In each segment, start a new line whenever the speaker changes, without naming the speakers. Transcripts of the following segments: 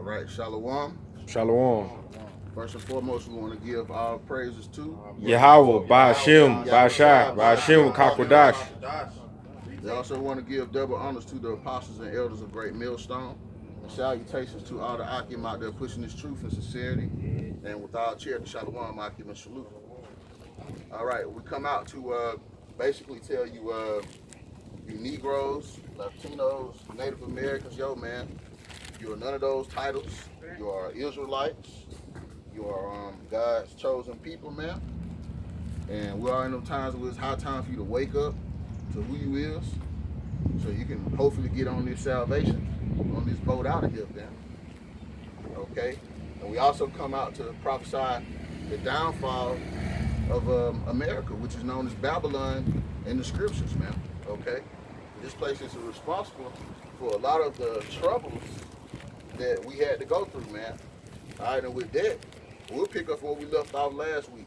All right, Shalom.
Shalom.
First and foremost, we want to give all praises to
Yahawah, Ba'ashem, Ba'ashai, Ba'ashem, Kakwadash.
We also want to give double honors to the apostles and elders of Great Millstone. And salutations to all the Akim out there pushing this truth and sincerity. And with our chair, the Shalom, Akim and Salute. All right, we come out to basically tell you, you Negroes, Latinos, Native Americans, yo, man, you are none of those titles. You are Israelites. You are God's chosen people, man. And we are in those times where it's high time for you to wake up to who you is, so you can hopefully get on this salvation, on this boat out of here, man. Okay? And we also come out to prophesy the downfall of America, which is known as Babylon in the scriptures, man. Okay? This place is responsible for a lot of the troubles that we had to go through, man. All right, and with that, we'll pick up where we left off last week,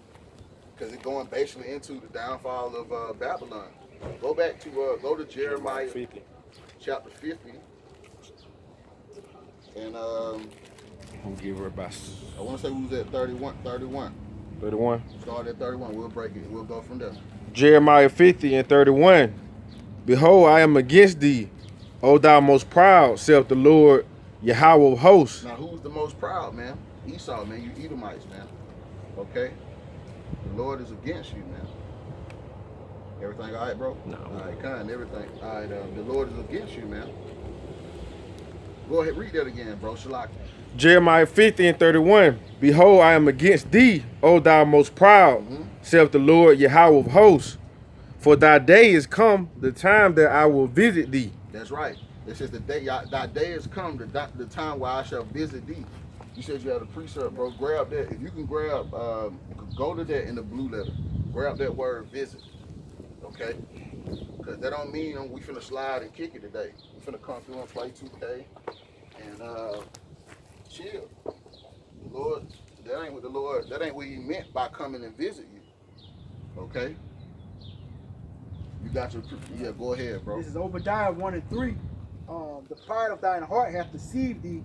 because it's going basically into the downfall of Babylon. Go back to go to Jeremiah 50. Chapter 50, and
I'll give her about.
I want to say we was at 31.
31.
Start at 31. We'll break it. We'll go from there.
Jeremiah 50 and 31. Behold, I am against thee, O thou most proud, saith the Lord, Yahawah of hosts.
Now, who's the most proud, man? Esau, man. You Edomites, man. Okay? The Lord is against you, man. Everything all right, bro?
No.
All right, kind, everything. All right, the Lord is against you, man. Go ahead, read that again, bro. Shalak.
Jeremiah 50 and 31. Behold, I am against thee, O thou most proud, saith the Lord, Yahawah of hosts. For thy day is come, the time that I will visit thee.
That's right. It says thy day has come, the time where I shall visit thee. You said you had a precept, bro. Grab that. If you can grab, go to that in the blue letter. Grab that word visit. Okay? Because that don't mean we finna slide and kick it today. We finna come through and play 2K and chill. The Lord, that ain't what he meant by coming and visit you. Okay? You got your, yeah, go ahead, bro.
This is Obadiah 1 and 3. The pride of thine heart hath deceived thee,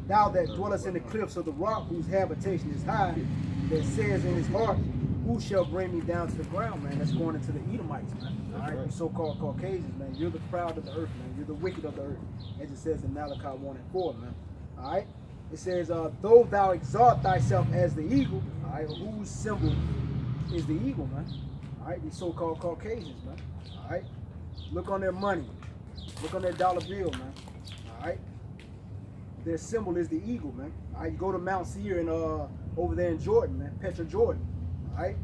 thou that dwellest in the cliffs of the rock, whose habitation is high, that says in his heart, who shall bring me down to the ground, man? That's going into the Edomites, man. All right, you so-called Caucasians, man. You're the proud of the earth, man. You're the wicked of the earth, as it says in Malachi 1 and 4, man. All right? It says, though thou exalt thyself as the eagle, all right, whose symbol is the eagle, man? All right, these so-called Caucasians, man. All right? Look on their money. Look on their dollar bill, man. All right? Their symbol is the eagle, man. All right, you go to Mount Seir and over there in Jordan, man, Petra, Jordan. All right,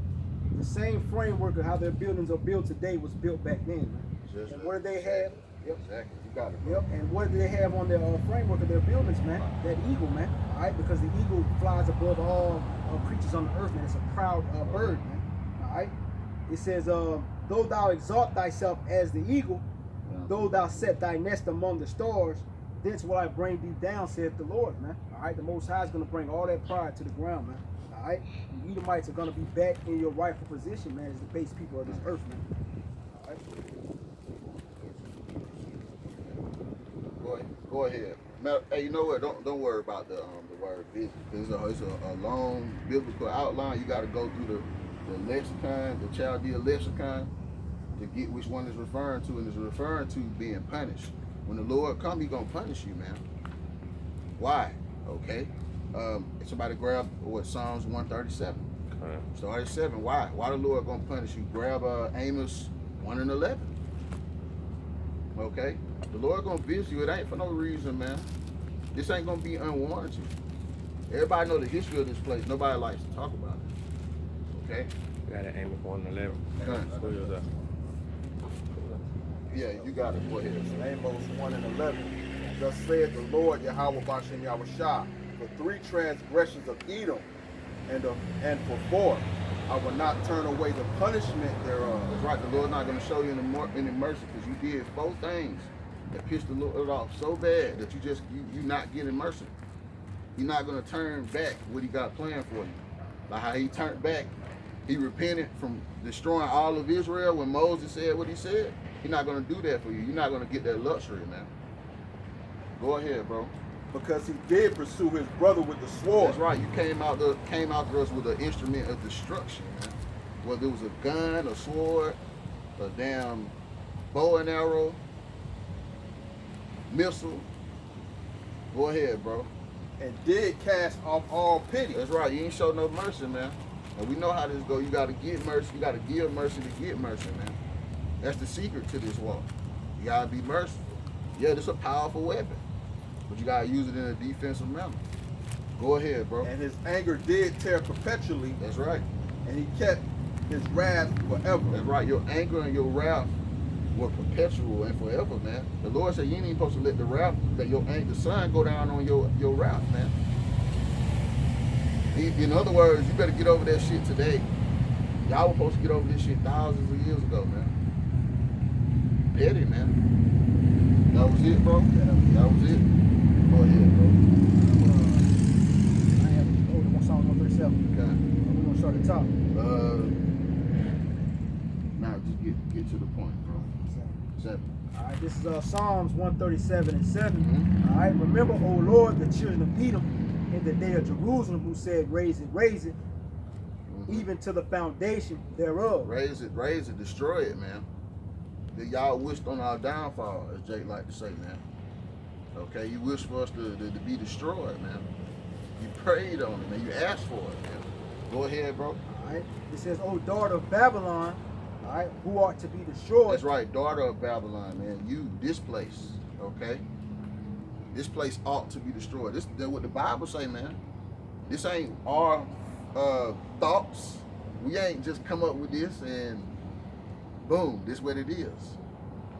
the same framework of how their buildings are built today was built back then, man. And what did they have?
Yep, exactly. You got it. Bro.
Yep. And what did they have on their framework of their buildings, man? That eagle, man. All right, because the eagle flies above all creatures on the earth, man. It's a proud bird, man. All right. It says, though thou exalt thyself as the eagle, though thou set thy nest among the stars, thence will I bring thee down, saith the Lord, man. All right, the Most High is going to bring all that pride to the ground, man. All right, the Edomites are going to be back in your rightful position, man, as the base people of this earth, man. All right.
Go ahead. Now, hey, you know what? Don't worry about the word visit. It's a long biblical outline. You got to go through the lexicon, the Chaldea lexicon, to get which one is referring to, and is referring to being punished. When the Lord come, he gonna punish you, man. Why? Okay. Somebody grab Psalms 137. Okay. Start at 7. Why? Why the Lord gonna punish you? Grab Amos 1 and 11. Okay. The Lord gonna visit you. It ain't for no reason, man. This ain't gonna be unwarranted. Everybody know the history of this place. Nobody likes to talk about it. Okay.
Got an Amos 1 and 11.
Yeah, you got it. Go ahead.
Amos 1 and 11. Thus saith the Lord Yahawah Bashem Yahawashi, for 3 transgressions of Edom, and for 4, I will not turn away the punishment thereof.
That's right. The Lord's not going to show you any mercy, because you did 4 things that pissed the Lord off so bad that you not getting mercy. You're not going to turn back what he got planned for you. Like how he turned back, he repented from destroying all of Israel when Moses said what he said. He's not going to do that for you. You're not going to get that luxury, man. Go ahead, bro.
because he did pursue his brother with the sword.
That's right. You came out to us with an instrument of destruction, man. Whether it was a gun, a sword, a damn bow and arrow, missile. Go ahead, bro.
And did cast off all pity.
That's right. You ain't show no mercy, man. And we know how this go. You got to get mercy. You got to give mercy to get mercy, man. That's the secret to this walk. You got to be merciful. Yeah, this is a powerful weapon, but you got to use it in a defensive manner. Go ahead, bro.
And his anger did tear perpetually.
That's right.
And he kept his wrath forever.
That's right. Your anger and your wrath were perpetual and forever, man. The Lord said you ain't even supposed to let the sun go down on your wrath, man. In other words, you better get over that shit today. Y'all were supposed to get over this shit thousands of years ago, man. Petty, man. That was it, bro. That was it. Go ahead, bro.
I have Psalm 137.
Okay.
We're gonna start at the top.
Now just get to the point, bro. 7.
All right, this is Psalms 137 and 7.
Mhm.
All right, remember, O Lord, the children of Edom in the day of Jerusalem, who said, raise it, even to the foundation thereof.
Raise it, destroy it, man. That y'all wished on our downfall, as Jake like to say, man. Okay, you wish for us to be destroyed, man. You prayed on it, man. You asked for it, man. Go ahead, bro.
All right, it says, O daughter of Babylon, all right, who ought to be destroyed.
That's right, daughter of Babylon, man. You, this place, okay? This place ought to be destroyed. This what the Bible say, man. This ain't our thoughts. We ain't just come up with this and boom, this what it is.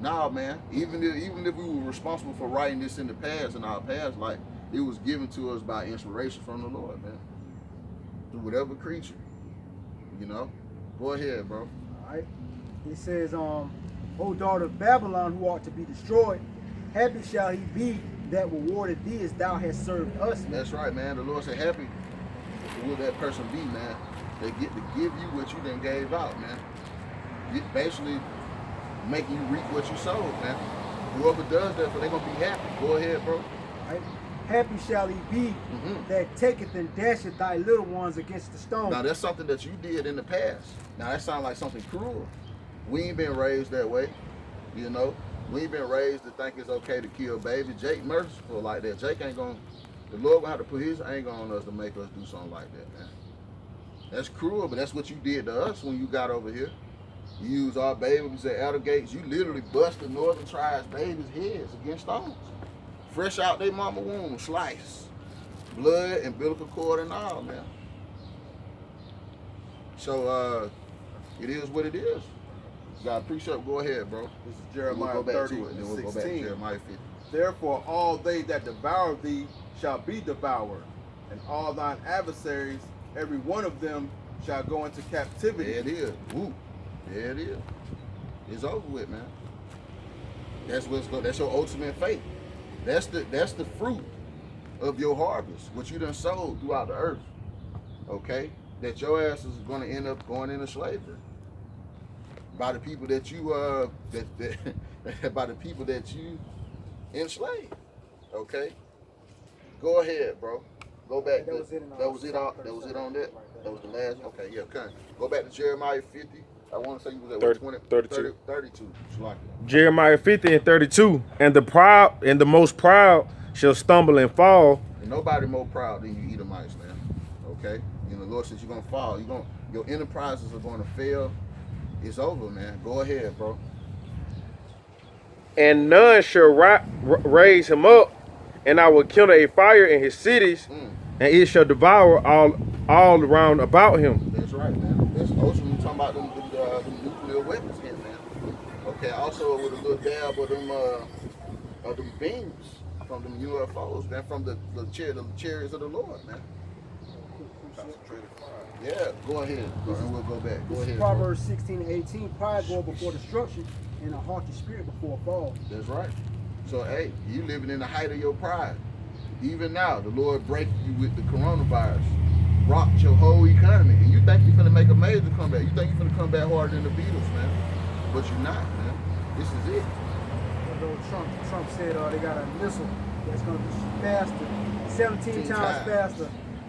Nah, man. Even if we were responsible for writing this in the past, in our past life, it was given to us by inspiration from the Lord, man. Through whatever creature, you know. Go ahead, bro.
All right, it says, O daughter of Babylon, who ought to be destroyed, happy shall he be that rewarded thee as thou hast served us. Man.
That's right, man. The Lord said, happy will that person be, man. They get to give you what you done gave out, man. Basically making you reap what you sowed, man. Whoever does that, they're going to be happy. Go ahead, bro.
All right. Happy shall he be that taketh and dasheth thy little ones against the stone.
Now, that's something that you did in the past. Now, that sounds like something cruel. We ain't been raised that way, you know. We ain't been raised to think it's okay to kill babies. Jake merciful like that. Jake ain't going to, the Lord going to have to put his anger on us to make us do something like that, man. That's cruel, but that's what you did to us when you got over here. You used our babies at outer gates. You literally bust the northern tribes' babies' heads against stones. Fresh out their mama womb, slice. Blood, umbilical cord and all, man. So, it is what it is. God, precept, go ahead, bro.
This is Jeremiah
we'll go back
30
to it, and then we'll
16.
go back to Jeremiah 50.
Therefore all they that devour thee shall be devoured, and all thine adversaries, every one of them, shall go into captivity.
There it is. Woo. There it is. It's over with, man. That's your ultimate fate. That's the fruit of your harvest, what you done sowed throughout the earth. Okay? That your ass is gonna end up going into slavery. By the people that you by the people that you enslaved. Okay? Go ahead, bro. Go back.
That was it
on that. That was the last. Okay, yeah, okay. Go back to Jeremiah 50. I want to say you was at
30,
32.
32.
Like
Jeremiah 50 and 32. And the proud and the most proud shall stumble and fall.
and nobody more proud than you Edomites, man. Okay? You know, the Lord says you're gonna fall. Your enterprises are gonna fail. It's over, man. Go ahead, bro.
And none shall raise him up, and I will kindle a fire in his cities, and it shall devour all around about him.
That's right, man. That's ultimately talking about them nuclear weapons here, man. Okay, also with a little dab of them beams from them UFOs, man, from the chariots of the Lord, man. Yeah, go ahead. And we'll go back. Go ahead.
Proverbs 16 and 18, pride going before destruction, and a haughty spirit before a fall.
That's right. So, hey, you living in the height of your pride. Even now, the Lord break you with the coronavirus, rocked your whole economy, and you think you're finna make a major comeback. You think you're finna come back harder than the Beatles, man. But you're not, man. This is it.
Although Trump said they got a missile that's going to be faster, 17 times faster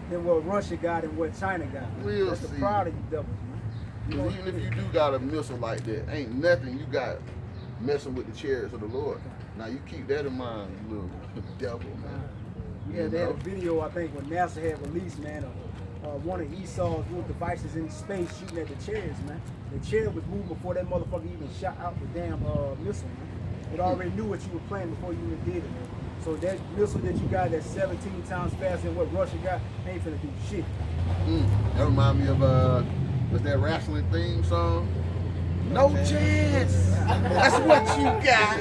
than what Russia got and what China got.
We'll
That's
see.
the pride of you devils, man.
Because even if you do got a missile like that, ain't nothing you got messing with the chariots of the Lord. Now you keep that in mind, you little devil, man.
Yeah, they had a video, I think, when NASA had released, man, of one of Esau's little devices in space shooting at the chariots, man. The chariot was moving before that motherfucker even shot out the damn missile, man. It already knew what you were playing before you even did it, man. So that missile that you got that's 17 times faster than what Russia got ain't finna do shit.
That remind me of what's that wrestling theme song? No chance. That's what you got.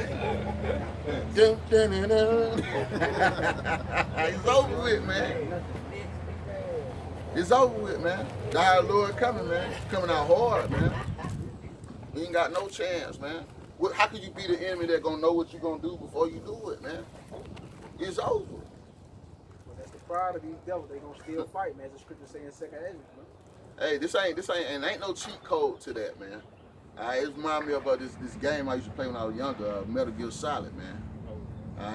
Dun, dun, dun, dun. It's over with, man. It's over with, man. Our Lord coming, man. Coming out hard, man. We ain't got no chance, man. How can you be the enemy that gonna know what you gonna do before you do it, man? It's over.
Well, that's the pride of these devils. They gonna still fight, man. As the scripture say in 2 Ezra, man.
Hey, this ain't no cheat code to that, man. It reminds me of this game I used to play when I was younger, Metal Gear Solid, man.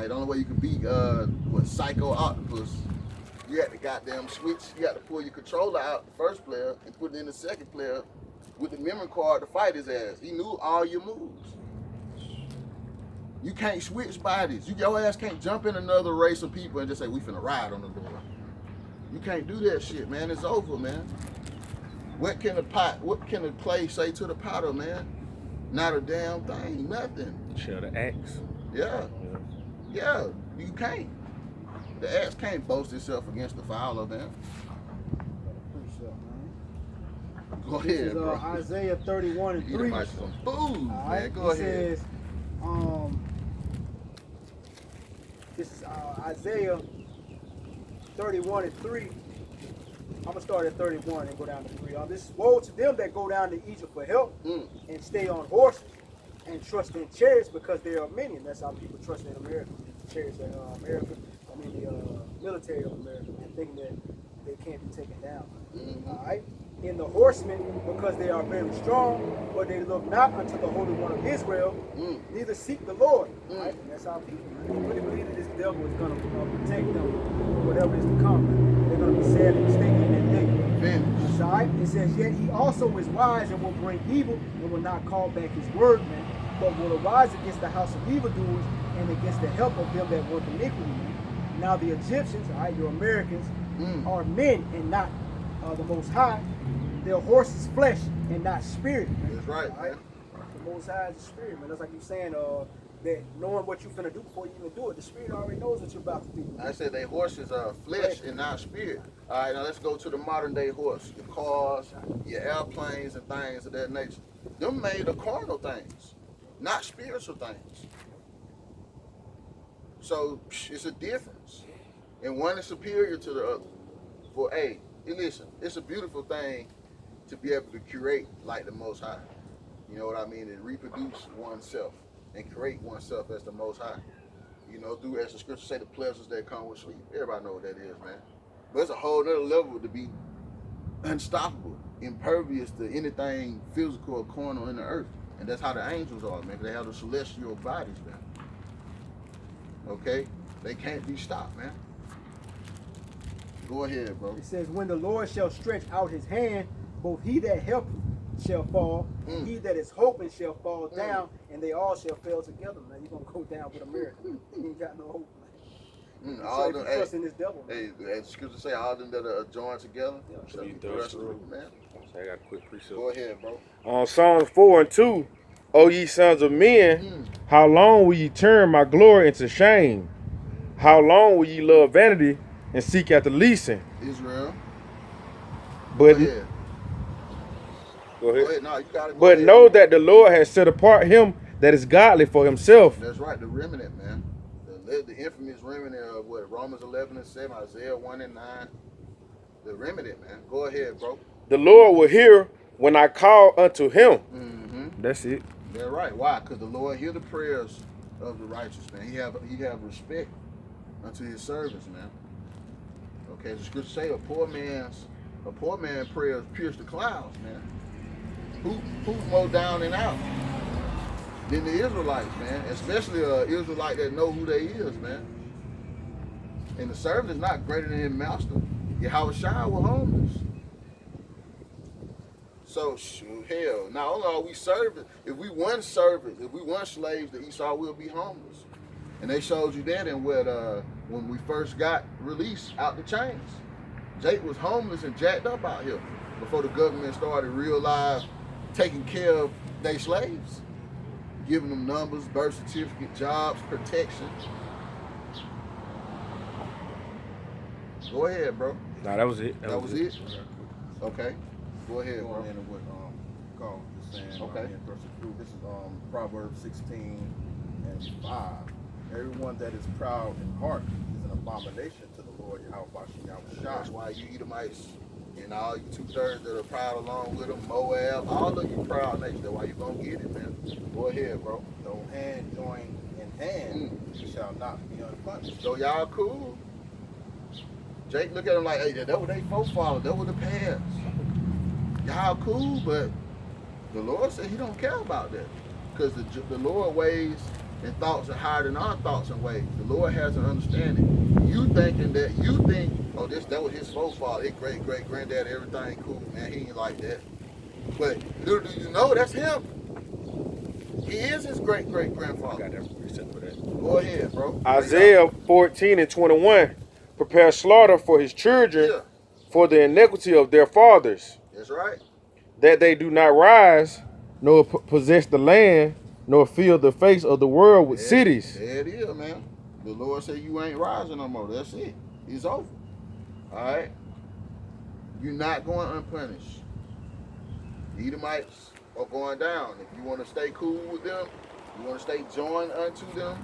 The only way you could beat Psycho Octopus, you had to goddamn switch. You had to pull your controller out, the first player, and put it in the second player with the memory card to fight his ass. He knew all your moves. You can't switch bodies. Your ass can't jump in another race of people and just say, we finna ride on the Lord. You can't do that shit, man. It's over, man. What can the clay say to the potter, man? Not a damn thing, nothing.
Shall the axe.
Yeah, you can't. The axe can't boast itself against the fowler, man. Go
This
ahead,
is
bro.
Isaiah 31 and 3.
Eat some food, man. Go
it
ahead.
Says, this is Isaiah 31 and 3. I'm gonna start at 31 and go down to 3. This is woe to them that go down to Egypt for help and stay on horses and trust in chariots because they are many. And that's how people trust in America. Chariots in America. I mean the military of America, and thinking that they can't be taken down. All right. In the horsemen, because they are very strong, but they look not unto the Holy One of Israel, neither seek the Lord. Right? And that's how people really believe that this devil is going to protect them for whatever is to come. They're going to be sad and mistaken in that day. That's all right. It says, yet he also is wise and will bring evil and will not call back his word, man, but will arise against the house of evildoers and against the help of them that work iniquity. Now the Egyptians, all right, your Americans, are men and not the Most High. Their horse is flesh and not spirit. Man.
That's right, man.
The Most High is the spirit, man. That's like you saying that knowing what you're finna do before you even do it. The spirit already knows what you're about to do.
I said they horses are flesh and not spirit. All right, now let's go to the modern day horse. Your cars, your airplanes and things of that nature. Them made of carnal things, not spiritual things. So it's a difference. And one is superior to the other. For listen, it's a beautiful thing to be able to curate like the Most High. You know what I mean? And reproduce oneself and create oneself as the Most High. You know, through, as the scriptures say, the pleasures that come with sleep. Everybody know what that is, man. But it's a whole other level to be unstoppable, impervious to anything physical or carnal in the earth. And that's how the angels are, man. They have the celestial bodies, man. Okay? They can't be stopped, man. Go ahead, bro.
It says, when the Lord shall stretch out his hand, both he that helpeth shall fall, and he that is hoping shall fall down, and they all shall fail together. Man, you're going to go down with America. You ain't got no hope, man.
All
so
them,
trust in this devil, man.
As the scripture say, all them that are joined together shall be thrust through, man.
I got a quick precept.
Go ahead, bro.
On Psalms 4 and 2, O ye sons of men, how long will ye turn my glory into shame? How long will ye love vanity and seek after leasing?
Israel.
But
Go ahead.
Go ahead.
Go ahead. No, you got it.
But know that the Lord has set apart him that is godly for himself.
That's right, the remnant, man. The infamous remnant of what? Romans 11 and 7, Isaiah 1 and 9. The remnant, man. Go ahead, bro.
The Lord will hear when I call unto him. That's it.
That's right. Why? Because the Lord hear the prayers of the righteous, man. He have respect unto his servants, man. Okay, the scripture say a poor man's prayers pierce the clouds, man. Who more down and out than the Israelites, man? Especially Israelite that know who they is, man. And the servant is not greater than his master. Yahawashi was homeless. So, shoot, hell, not only are we servants, if we weren't servants, if we weren't slaves to Esau, we'll be homeless. And they showed you that in what, when we first got released out the chains. Jake was homeless and jacked up out here before the government started real life taking care of their slaves, giving them numbers, birth certificate, jobs, protection. Go ahead, bro.
Nah, that was it.
That was it? Okay. Go ahead, bro.
Going into what Carl was saying.
Okay.
In verse 2, this is Proverbs 16 and 5. Everyone that is proud in heart is an abomination to the Lord Yahawashi.
That's why you Edomites and all you 2/3 that are proud along with them, Moab, all of you proud nations. That's why you gonna get it, man. Go ahead, bro.
Though hand join in hand, you shall not be unpunished.
So y'all cool. Jake look at him like, hey, that what they forefathers, that was the past. Y'all cool, but the Lord said he don't care about that. Because the Lord ways and thoughts are higher than our thoughts and ways. The Lord has an understanding. You thinking that, you think, oh, that was his forefather, his great-great-granddad, everything cool, man, he ain't like that. But little do you know, that's him. He is his great-great-grandfather.
I got that preset for that.
Go ahead, bro.
Isaiah 14 and 21. Prepare slaughter for his children,
Yeah,
for the iniquity of their fathers,
that's right.
that they do not rise, nor possess the land, nor fill the face of the world with cities.
There it is, man. The Lord said you ain't rising no more. That's it. It's over. All right? You're not going unpunished. The Edomites are going down. If you want to stay cool with them, you want to stay joined unto them,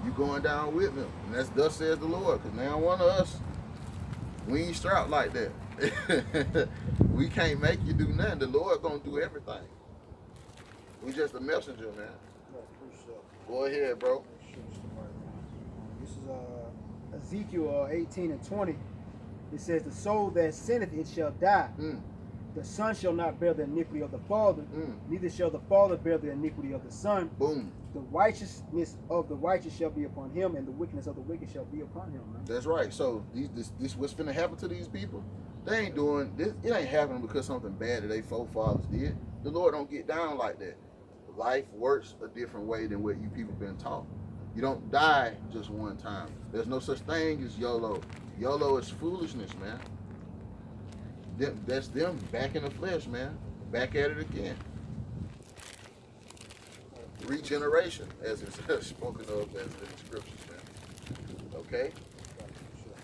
you going down with them. And that's thus says the Lord. Because now one of us, we ain't strapped like that. We can't make you do nothing. The Lord gonna do everything. We just a messenger, man. Go ahead, bro.
This is Ezekiel 18 and 20. It says, the soul that sinneth, it shall die. The son shall not bear the iniquity of the father, neither shall the father bear the iniquity of the son.
Boom.
The righteousness of the righteous shall be upon him, and the wickedness of the wicked shall be upon him. Man.
That's right. So this what's finna happen to these people? They ain't doing this. It ain't happening because something bad that they forefathers did. The Lord don't get down like that. Life works a different way than what you people been taught. You don't die just one time. There's no such thing as YOLO. YOLO is foolishness, man. That's them back in the flesh, man. Back at it again. Regeneration, as it's spoken of as in the scriptures, man. Okay?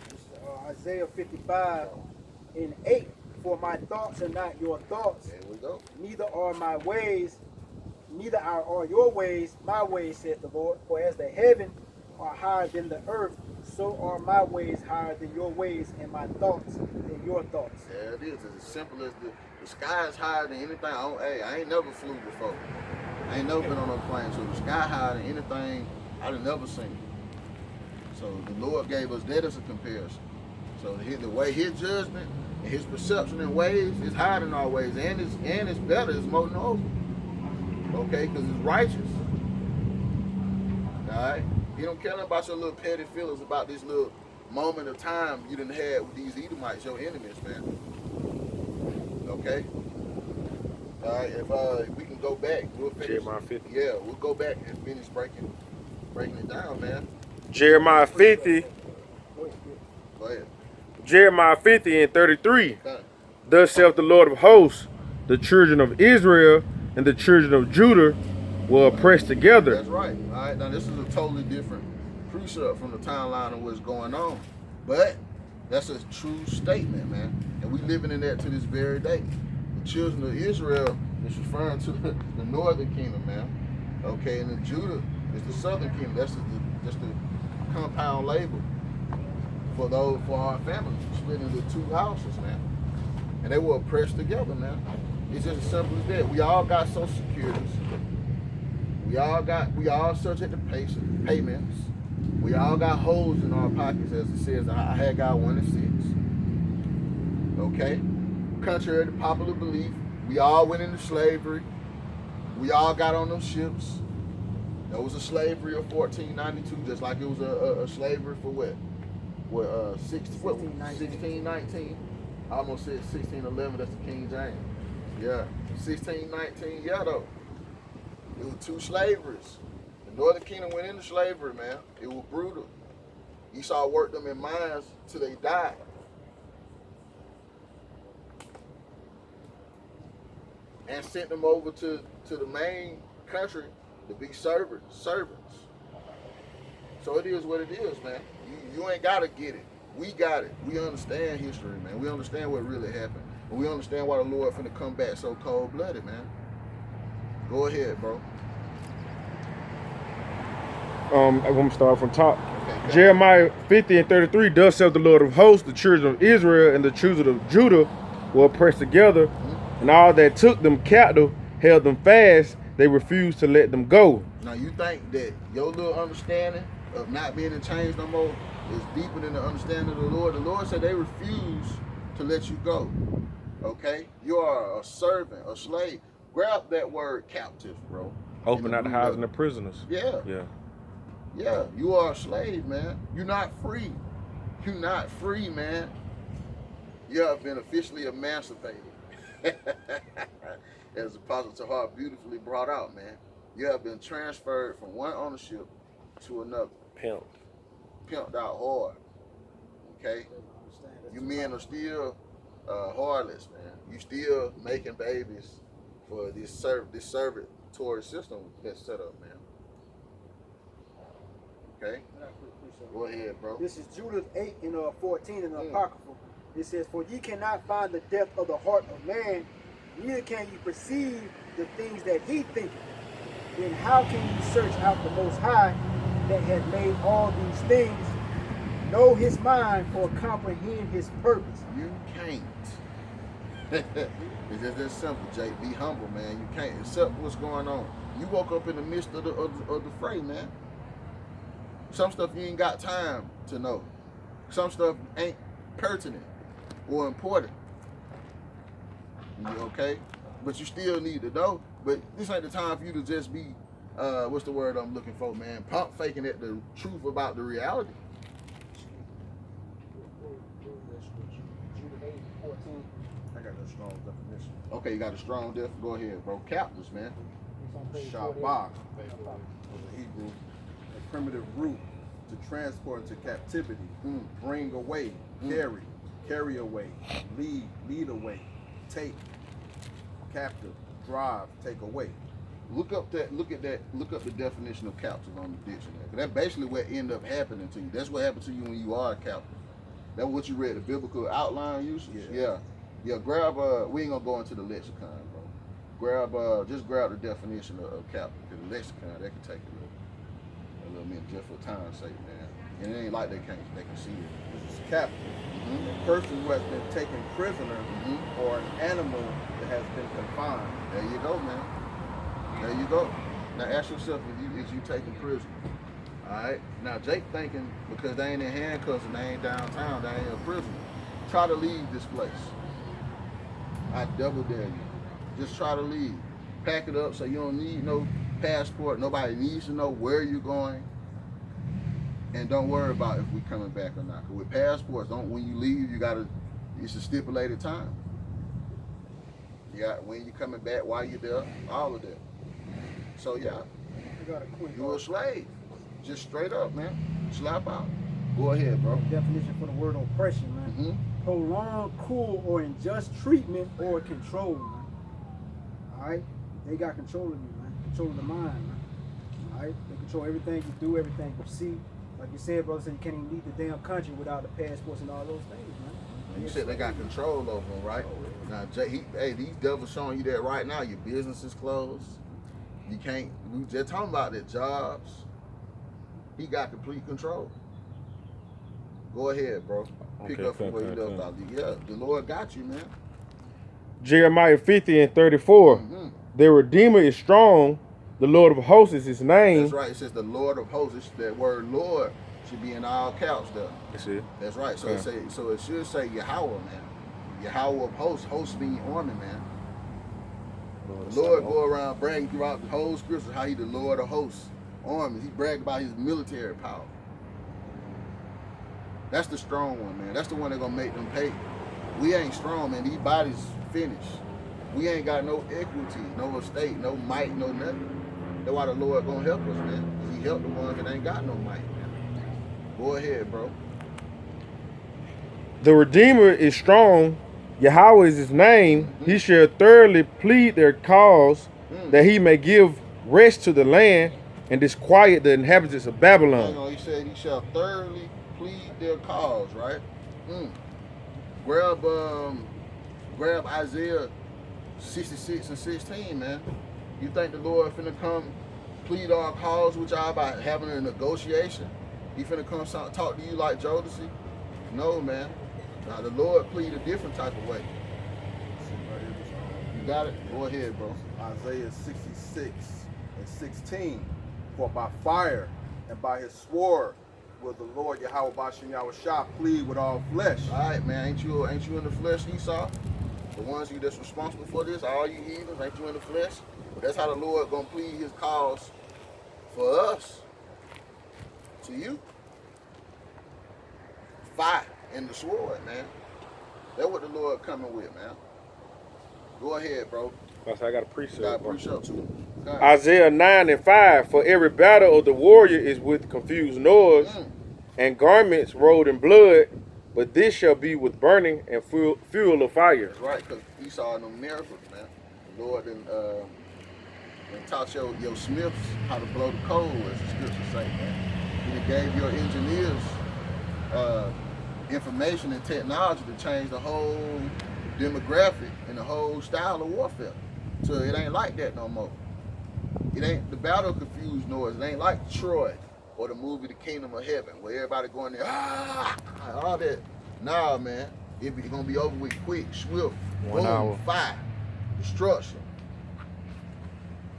This is, Isaiah 55 and 8. For my thoughts are not your thoughts,
There we go.
neither are your ways my ways, said the Lord. For as the heaven are higher than the earth, so are my ways higher than your ways, and my thoughts than your thoughts.
There it is. It's as simple as the sky is higher than anything. I ain't never flew before. I ain't never been on no plane, so the sky higher than anything I'd have never seen. So the Lord gave us that as a comparison. So the way his judgment and his perception and ways is higher than our ways, and it's better, it's more than over. Okay, because it's righteous. Alright? He don't care about your little petty feelings about this little moment of time you done had with these Edomites, your enemies, man. Okay? Alright, if we can go back, we'll finish.
Jeremiah 50.
Yeah, we'll go back and finish breaking it down, man.
Jeremiah 50.
Go ahead.
Jeremiah 50 and 33.
Okay.
Thus saith the Lord of hosts, the children of Israel and the children of Judah were oppressed together.
That's right. All right. Now this is a totally different precept from the timeline of what's going on, but that's a true statement, man. And we living in that to this very day. The children of Israel is referring to the northern kingdom, man. Okay, and the Judah is the southern kingdom. That's just the compound label for our families, split into two houses, man. And they were oppressed together, man. It's just as simple as that. We all got Social Securities. We all search at the payments. We all got holes in our pockets, as it says. I had got 1 and 6. Okay? Contrary to popular belief, we all went into slavery. We all got on those ships. There was a slavery of 1492, just like it was a slavery for what? what
16:19.
16:19. I almost said 16:11. That's the King James. Yeah, 16:19. Yeah, though. It was two slaveries. The Northern Kingdom went into slavery, man. It was brutal. Esau worked them in mines till they died. And sent them over to the main country to be servants. So it is what it is, man. You ain't gotta get it. We got it. We understand history, man. We understand what really happened. And we understand why the Lord finna come back so cold-blooded, man. Go ahead, bro.
I'm gonna start from top.
Okay,
Jeremiah 50:33, thus saith the Lord of hosts, the children of Israel and the children of Judah were pressed together, and all that took them captive held them fast, they refused to let them go.
Now you think that your little understanding of not being in chains no more is deeper than the understanding of the Lord? The Lord said they refuse to let you go. Okay? You are a servant, a slave. Grab that word captive, bro.
Open out the housing of prisoners.
Yeah.
Yeah.
Yeah, you are a slave, man. You're not free. You're not free, man. You have been officially emancipated. As Apostle Tahar beautifully brought out, man. You have been transferred from one ownership to another. Pimped out hard. Okay? You men are still heartless, man. You still making babies for this servitory system that's set up, man. Okay? Go ahead, bro.
This is Judah 8 and 14 in the Apocryphal. It says, for ye cannot find the depth of the heart of man, neither can ye perceive the things that he thinketh. Then how can ye search out the Most High that hath made all these things, know his mind, or comprehend his purpose?
You can't. It's just that simple, Jake. Be humble, man. You can't accept what's going on. You woke up in the midst of the fray, man. Some stuff you ain't got time to know. Some stuff ain't pertinent or important. You okay? But you still need to know. But this ain't the time for you to just be, what's the word I'm looking for, man? Pump faking at the truth about the reality.
I got a strong definition.
Okay, you got a strong def. Go ahead, bro. Captives, man.
Shabbat was a Hebrew, a primitive root to transport into captivity, bring away, carry away, lead away, take, captive, drive, take away.
Look up the definition of captive on the dictionary. That's basically what end up happening to you. That's what happened to you when you are a captive. That's what you read, the biblical outline usage. Yeah. Grab we ain't gonna go into the lexicon, bro. Just grab the definition of captive. Because the lexicon that can take a little minute just for time's sake, man. And it ain't like they can see it.
This is captive. A person who has been taken prisoner or an animal that has been confined.
There you go, man. There you go. Now ask yourself is you taking prisoner? Alright? Now Jake thinking because they ain't in handcuffs and they ain't downtown, they ain't a prisoner. Try to leave this place. I double dare you. Just try to leave. Pack it up so you don't need no passport. Nobody needs to know where you're going. And don't worry about if we coming back or not. Cause with passports, when you leave, it's a stipulated time. You got when you coming back, while you're there, all of that. So yeah, you're a slave. Just straight up, man. Slap out. Go ahead, bro.
Definition for the word oppression, man. Prolonged, cruel, or unjust treatment or control, man. Alright? They got control of you, man. Control of the mind, man. Alright? They control everything you do, everything you see. Like you said, brother, said you can't even leave the damn country without the passports and all those things, man.
And you said they got control over them, right? Now, Jay, these devils showing you that right now. Your business is closed. You can't. We just talking about their jobs. He got complete control. Go ahead, bro. Pick up from where you left off. Yeah, the Lord got you, man.
Jeremiah 50:34. Their Redeemer is strong. The Lord of hosts is his name.
That's right. It says the Lord of hosts. That word Lord should be in all caps there.
That's it.
That's right. So it should say Yahawah, man. Yahawah of hosts. Hosts mean army, man. The Lord go around bragging throughout the whole scripture how he the Lord of hosts, armies. He bragged about his military power. That's the strong one, man. That's the one that gonna make them pay. We ain't strong, man. These bodies finished. We ain't got no equity, no estate, no might, no nothing. That's why the Lord gonna help us, man. He helped the ones that ain't got no might, man. Go ahead, bro.
The Redeemer is strong. Yahawah is his name. He shall thoroughly plead their cause, that he may give rest to the land and disquiet the inhabitants of Babylon.
He said he shall thoroughly plead their cause, right? Grab Isaiah 66 and 16, man. You think the Lord finna come plead our cause with y'all by having a negotiation? He finna come talk to you like Jodeci? No, man. Now the Lord plead a different type of way. You got it? Go ahead, bro.
Isaiah 66 and 16. For by fire and by his sword will the Lord Yahawah Bashem Yahawashi plead with all flesh.
All right, man. Ain't you in the flesh, Esau? The ones you that's responsible for this, all you heathens, ain't you in the flesh? But that's how the Lord gonna plead his cause for us. To you. Fire and the sword, man. That's what the Lord coming with, man. Go ahead, bro.
I got a precept.
Got a precept too.
Isaiah 9 and 5. For every battle of the warrior is with confused noise, and garments rolled in blood, but this shall be with burning and fuel of fire.
That's right, because Esau no miracles, man. The Lord then taught your smiths how to blow the coal, as the scriptures say, man. He gave your engineers information and technology to change the whole demographic and the whole style of warfare. So it ain't like that no more. It ain't the battle of confused noise. It ain't like Troy or the movie The Kingdom of Heaven, where everybody going there, all that. Nah, man. It's gonna be over with quick, swift,
1 hour.
Fire, destruction.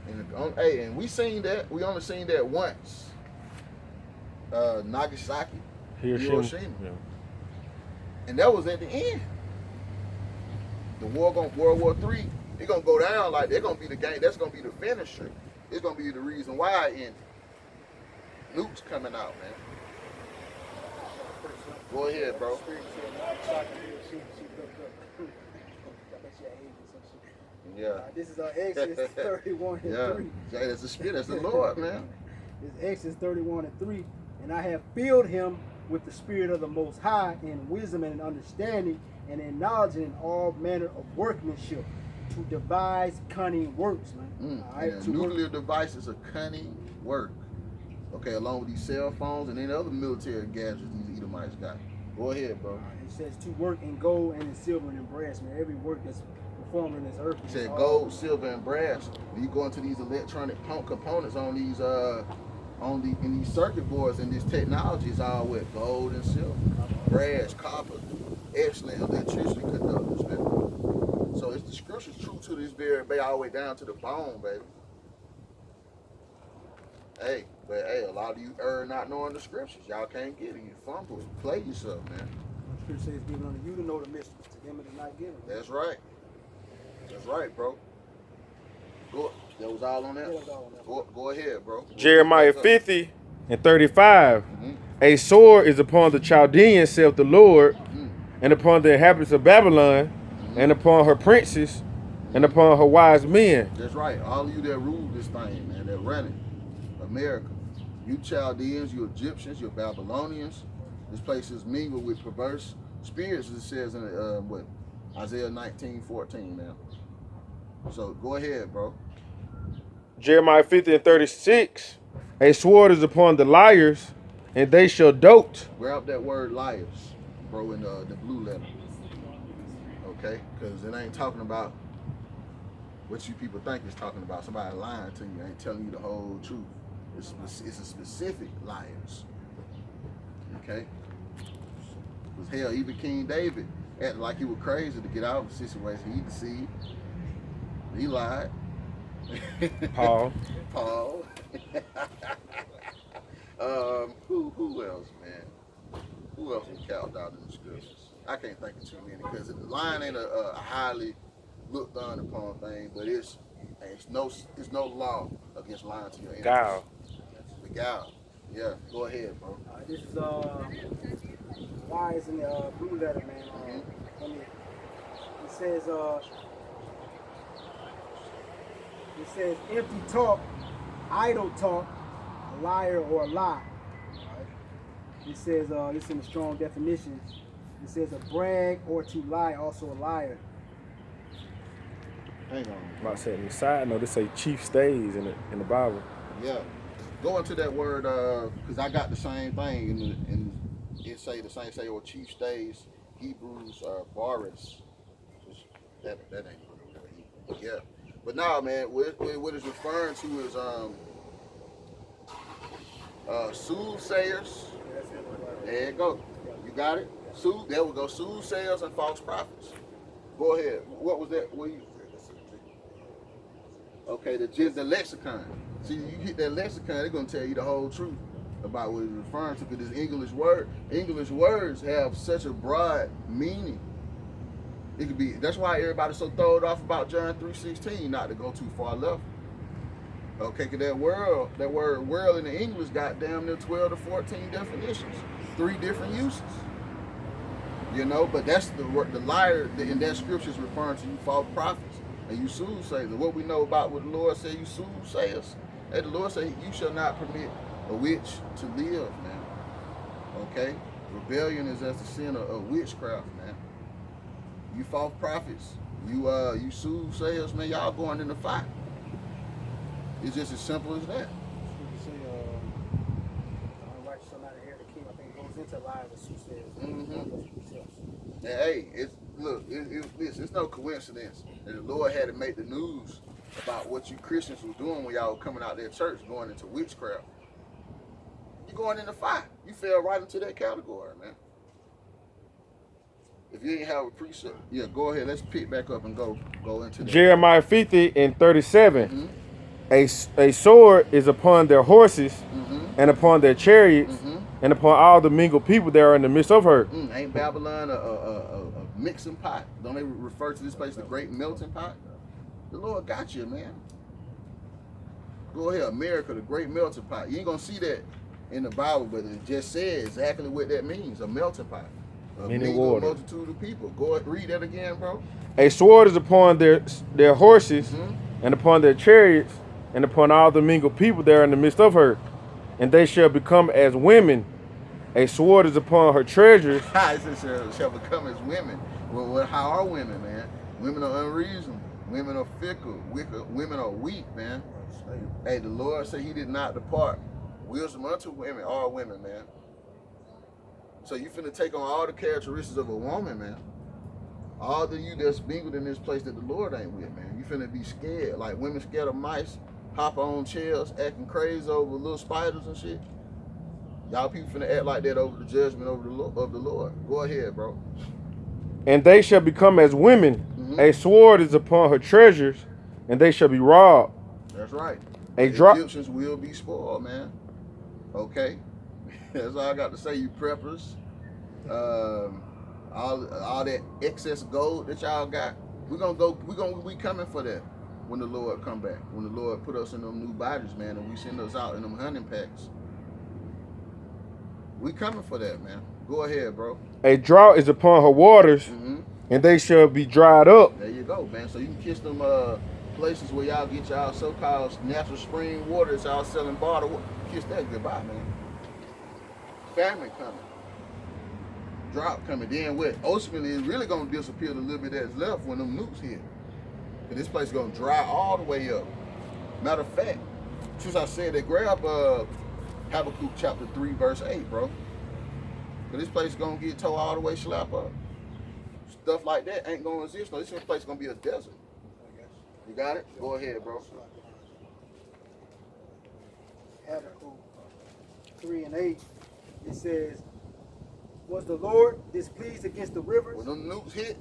And we seen that. We only seen that once. Nagasaki, Hiroshima.
Yeah.
And that was at the end. The World War III, it's gonna go down like they're gonna be the game. That's gonna be the finisher. It's gonna be the reason why it ended. Nukes coming out, man. Go ahead, bro. Yeah.
This is Exodus 31 and 3.
Yeah, that's the spirit. That's the Lord, man.
It's Exodus 31 and 3. And I have filled him with the spirit of the Most High in wisdom and in understanding and in knowledge and in all manner of workmanship to devise cunning works, man. All right,
and nuclear devices are cunning work. Okay, along with these cell phones and any other military gadgets these Edomites got. Go ahead, bro.
It says to work in gold and in silver and in brass, man. Every work that's performed in this earth.
It said gold, silver, and brass. When you go into these electronic components on these in these circuit boards and this technology is all with gold and silver, brass, copper, excellent electricity conductors, man. So it's the scriptures true to this very bay all the way down to the bone, baby. But a lot of you not knowing the scriptures. Y'all can't get it. You fumble. Play yourself, man.
The scripture says given unto you to know the mysteries. To them it is not given.
That's right. That's right, bro. Go. That was all on that? Go ahead, bro.
Jeremiah 50 and 35. A sword is upon the Chaldeans, saith the Lord, and upon the inhabitants of Babylon, and upon her princes, and upon her wise men.
That's right. All of you that rule this thing, man, that run it. America. You Chaldeans, you Egyptians, you Babylonians. This place is mingled with perverse spirits, as it says in Isaiah 19:14, man. So go ahead, bro.
Jeremiah 50 and 36. A sword is upon the liars, and they shall dote.
Grab that word liars, bro, in the blue letter. Okay? Because it ain't talking about what you people think it's talking about. Somebody lying to you, ain't telling you the whole truth. It's a specific liars. Okay? Because hell, even King David acted like he was crazy to get out of the situation. He deceived. He lied.
Paul.
Who else, man? Who else is counted out in the scriptures? I can't think of too many because lying ain't a highly looked down upon thing, but it's no law against lying to your enemies.
Guile.
The guile. Yeah, go ahead, bro.
This is Why is in the blue letter, man? Let me, it says empty talk, idle talk, a liar or a lie. It says this in the strong definitions. It says a brag or to lie, also a liar.
Hang on.
About saying the side note, they say chief stays in the Bible.
Yeah. Go into that word, because I got the same thing, and it say the same, say, or chief stays, Hebrews, Boris. That ain't really Hebrew. Yeah. But now, man, what it's referring to is soothsayers. There you go. You got it? There we go. Soothsayers and false prophets. Go ahead. What was that? Okay, the lexicon. See, you hit that lexicon, they're gonna tell you the whole truth about what it's referring to. Because this English words have such a broad meaning. It could be. That's why everybody's so thrown off about John 3:16, not to go too far left. Okay, because that word world in the English got damn near 12 to 14 definitions, 3 different uses. You know, but that's the liar in that scripture is referring to you false prophets and you soothsayers. What we know about what the Lord said, you soothsayers. And the Lord said, you shall not permit a witch to live, man. Okay? Rebellion is as the sin of witchcraft, man. You false prophets, you soothsayers, man, y'all going in the fight. It's just as simple as that.
You say, unrighteous shall not inherit the kingdom. I think it goes into lies and soothsayers.
And hey, it's no coincidence that the Lord had to make the news about what you Christians was doing when y'all were coming out their church, going into witchcraft. You're going in the fight. You fell right into that category, man. If you ain't have a precept, yeah, go ahead. Let's pick back up and go into that.
Jeremiah 50:37. A sword is upon their horses and upon their chariots and upon all the mingled people that are in the midst of her.
Ain't Babylon a mixing pot? Don't they refer to this place as the great melting pot? The Lord got you, man. Go ahead, America, the great melting pot. You ain't gonna see that in the Bible, but it just says exactly what that means, a melting pot. A multitude of people. Go ahead, read that again, bro.
A sword is upon their horses and upon their chariots and upon all the mingled people that are in the midst of her. And they shall become as women. A sword is upon her treasures.
It shall become as women. Well, how are women, man? Women are unreasonable. Women are fickle. Women are weak, man. Hey, the Lord said he did not depart wisdom unto women, all women, man. So you finna take on all the characteristics of a woman, man. All the you that's mingled in this place that the Lord ain't with, man. You finna be scared. Like women scared of mice, hop on chairs, acting crazy over little spiders and shit. Y'all people finna act like that over the judgment of the Lord. Go ahead, bro.
And they shall become as women. A sword is upon her treasures, and they shall be robbed.
That's right.
The
Egyptians will be spoiled, man. Okay. That's all I got to say, you preppers. All that excess gold that y'all got, we coming for that when the Lord come back. When the Lord put us in them new bodies, man, and we send us out in them hunting packs. We coming for that, man. Go ahead, bro.
A drought is upon her waters, and they shall be dried up.
There you go, man. So you can kiss them places where y'all get y'all so-called natural spring water that y'all selling bottled water. Kiss that goodbye, man. Famine coming. Drought coming. Then what? Ultimately, it's really going to disappear the little bit that's left when them nukes hit. But this place is going to dry all the way up. Matter of fact, since I said that, grab Habakkuk chapter 3, verse 8, bro. But this place is going to get towed all the way slap up. Stuff like that ain't going to exist. No, this place is going to be a desert. You got it? Go ahead, bro.
Habakkuk 3 and 8. It says, was the Lord displeased against the rivers?
When them nukes hit,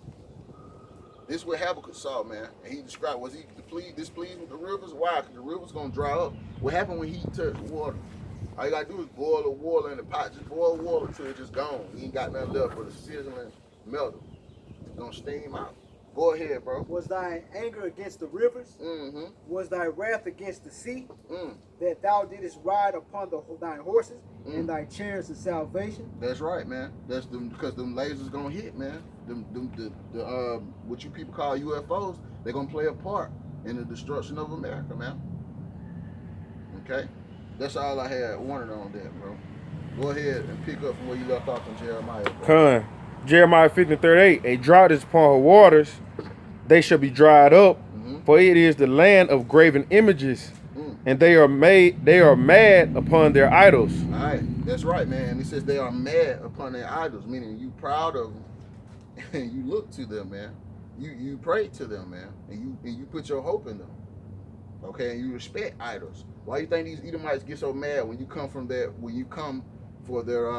this is what Habakkuk saw, man. And he described, was he displeased with the rivers? Why? Because the river's going to dry up. What happened when heat touched water? All you got to do is boil the water in the pot. Just boil water until it's just gone. You ain't got nothing left but a sizzling melter. It's going to steam out. Go ahead, bro.
Was thine anger against the rivers?
Mm-hmm.
Was thy wrath against the sea?
Mm.
That thou didst ride upon thine horses
Mm.
and thy chariots of salvation?
That's right, man. That's them because them lasers gonna hit, man. The what you people call UFOs, they're gonna play a part in the destruction of America, man. Okay, that's all I had wanted on that, bro. Go ahead and pick up from where you left off in Jeremiah. Bro.
Con. Jeremiah 50:38. A drought is upon her waters, they shall be dried up, for it is the land of graven images, and they are mad upon their idols.
All right, that's right, man. And it says they are mad upon their idols, meaning you proud of them, and you look to them, man. You pray to them, man, and you put your hope in them. Okay, and you respect idols. Why you think these Edomites get so mad when you come from when you come for their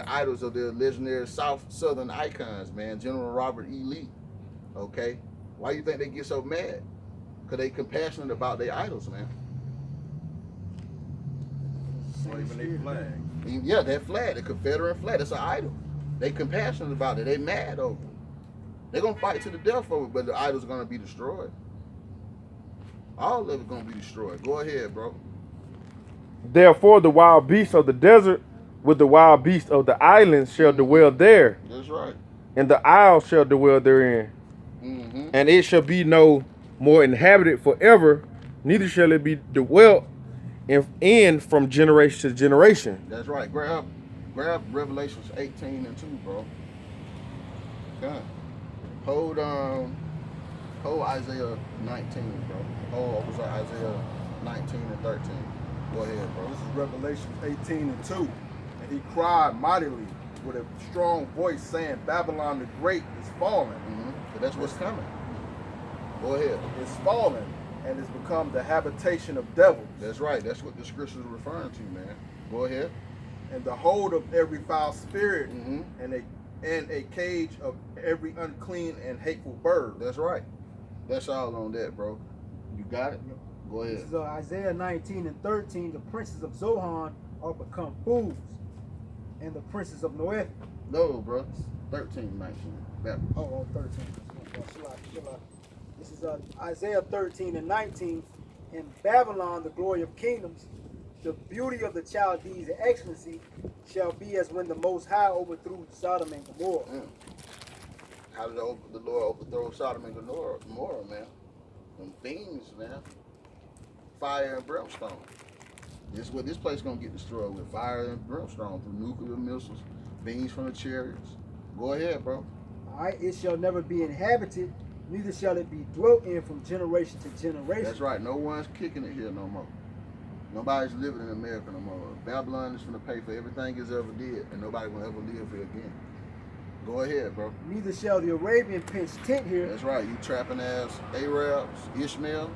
idols of their legendary Southern icons, man? General Robert E. Lee. Okay, why you think they get so mad? Because they compassionate about their idols, man.
Waving their flag.
Yeah, that flag, the Confederate flag, that's an idol. They compassionate about it. They mad over it. They're going to fight to the death over it, but the idol's going to be destroyed. All of it's going to be destroyed. Go ahead, bro.
Therefore the wild beasts of the desert with the wild beasts of the islands shall dwell there.
That's right.
And the isle shall dwell therein.
Mm-hmm.
And it shall be no more inhabited forever, neither shall it be dwelt in from generation to generation.
That's right. Grab Revelations 18 and 2, bro. Okay. Hold Isaiah 19, bro. Hold Isaiah 19 and 13. Go ahead, bro.
This is Revelation 18 and 2. And he cried mightily with a strong voice, saying, Babylon the Great is fallen.
Mm-hmm. So that's what's coming. Go ahead.
It's fallen and has become the habitation of devils.
That's right. That's what the scripture is referring to, man. Go ahead.
And the hold of every foul spirit,
Mm-hmm.
and a cage of every unclean and hateful bird.
That's right. That's all on that, bro. You got it? Go
This
ahead.
is Isaiah 19 and 13. The princes of Zohan are become fools, and the princes of Noeth.
No, bro. 13, 19. Backwards.
Oh, 13. This is Isaiah 13 and 19. In Babylon, the glory of kingdoms, the beauty of the Chaldees and excellency shall be as when the Most High overthrew Sodom and Gomorrah.
How did the Lord overthrow Sodom and Gomorrah, man? Them beams, man. Fire and brimstone. This is what this place gonna get destroyed with: fire and brimstone through nuclear missiles, beams from the chariots. Go ahead, bro.
Alright, it shall never be inhabited, neither shall it be dwelt in from generation to generation.
That's right. No one's kicking it here no more. Nobody's living in America no more. Babylon is gonna pay for everything it's ever did, and nobody will ever live here again. Go ahead, bro.
Neither shall the Arabian pitch tent here.
That's right. You trapping ass Arabs, Ishmael,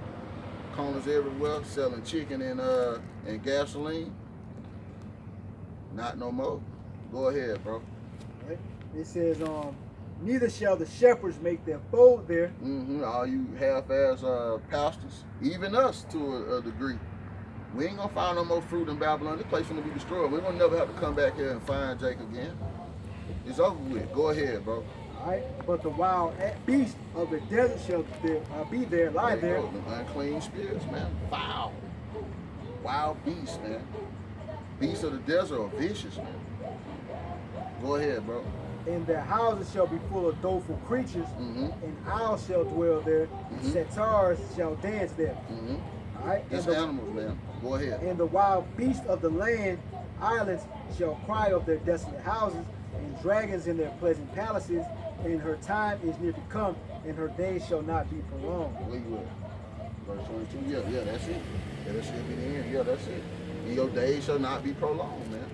corners everywhere, selling chicken and gasoline. Not no more. Go ahead, bro.
Right? It says, neither shall the shepherds make their fold there.
Mm-hmm. All you half-ass pastors, even us to a degree. We ain't gonna find no more fruit in Babylon. This place gonna be destroyed. We're gonna never have to come back here and find Jake again. It's over with. Go ahead, bro.
Alright, but the wild beast of the desert shall be there, lie there.
Them unclean spirits, man. Foul. Wild beasts, man. Beasts of the desert are vicious, man. Go ahead, bro.
And their houses shall be full of doleful creatures,
Mm-hmm.
and owls shall dwell there, and satyrs shall dance there.
Mm-hmm.
Alright,
It's animals, man. Go ahead.
and the wild beasts of the land, islands, shall cry of their desolate houses, and dragons in their pleasant palaces, and her time is near to come, and her days shall not be prolonged.
Where you at? Verse 22. Yeah, that's it. Yeah, that should be the end. Yeah, that's it. And your days shall not be prolonged, man.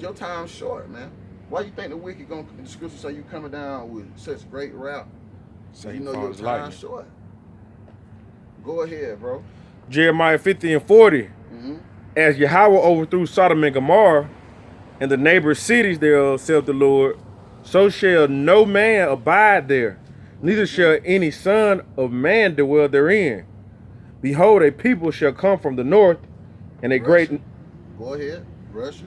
Your time's short, man. Why you think the wicked gonna, the scripture say you coming down with such great wrath? So you know your time's short. Go ahead, bro.
Jeremiah 50 and 40.
Mm-hmm.
As Yahawah overthrew Sodom and Gomorrah and the neighbor cities thereof, saith the Lord, so shall no man abide there, neither shall any son of man dwell therein. Behold, a people shall come from the north, and a great
Go ahead, Russia.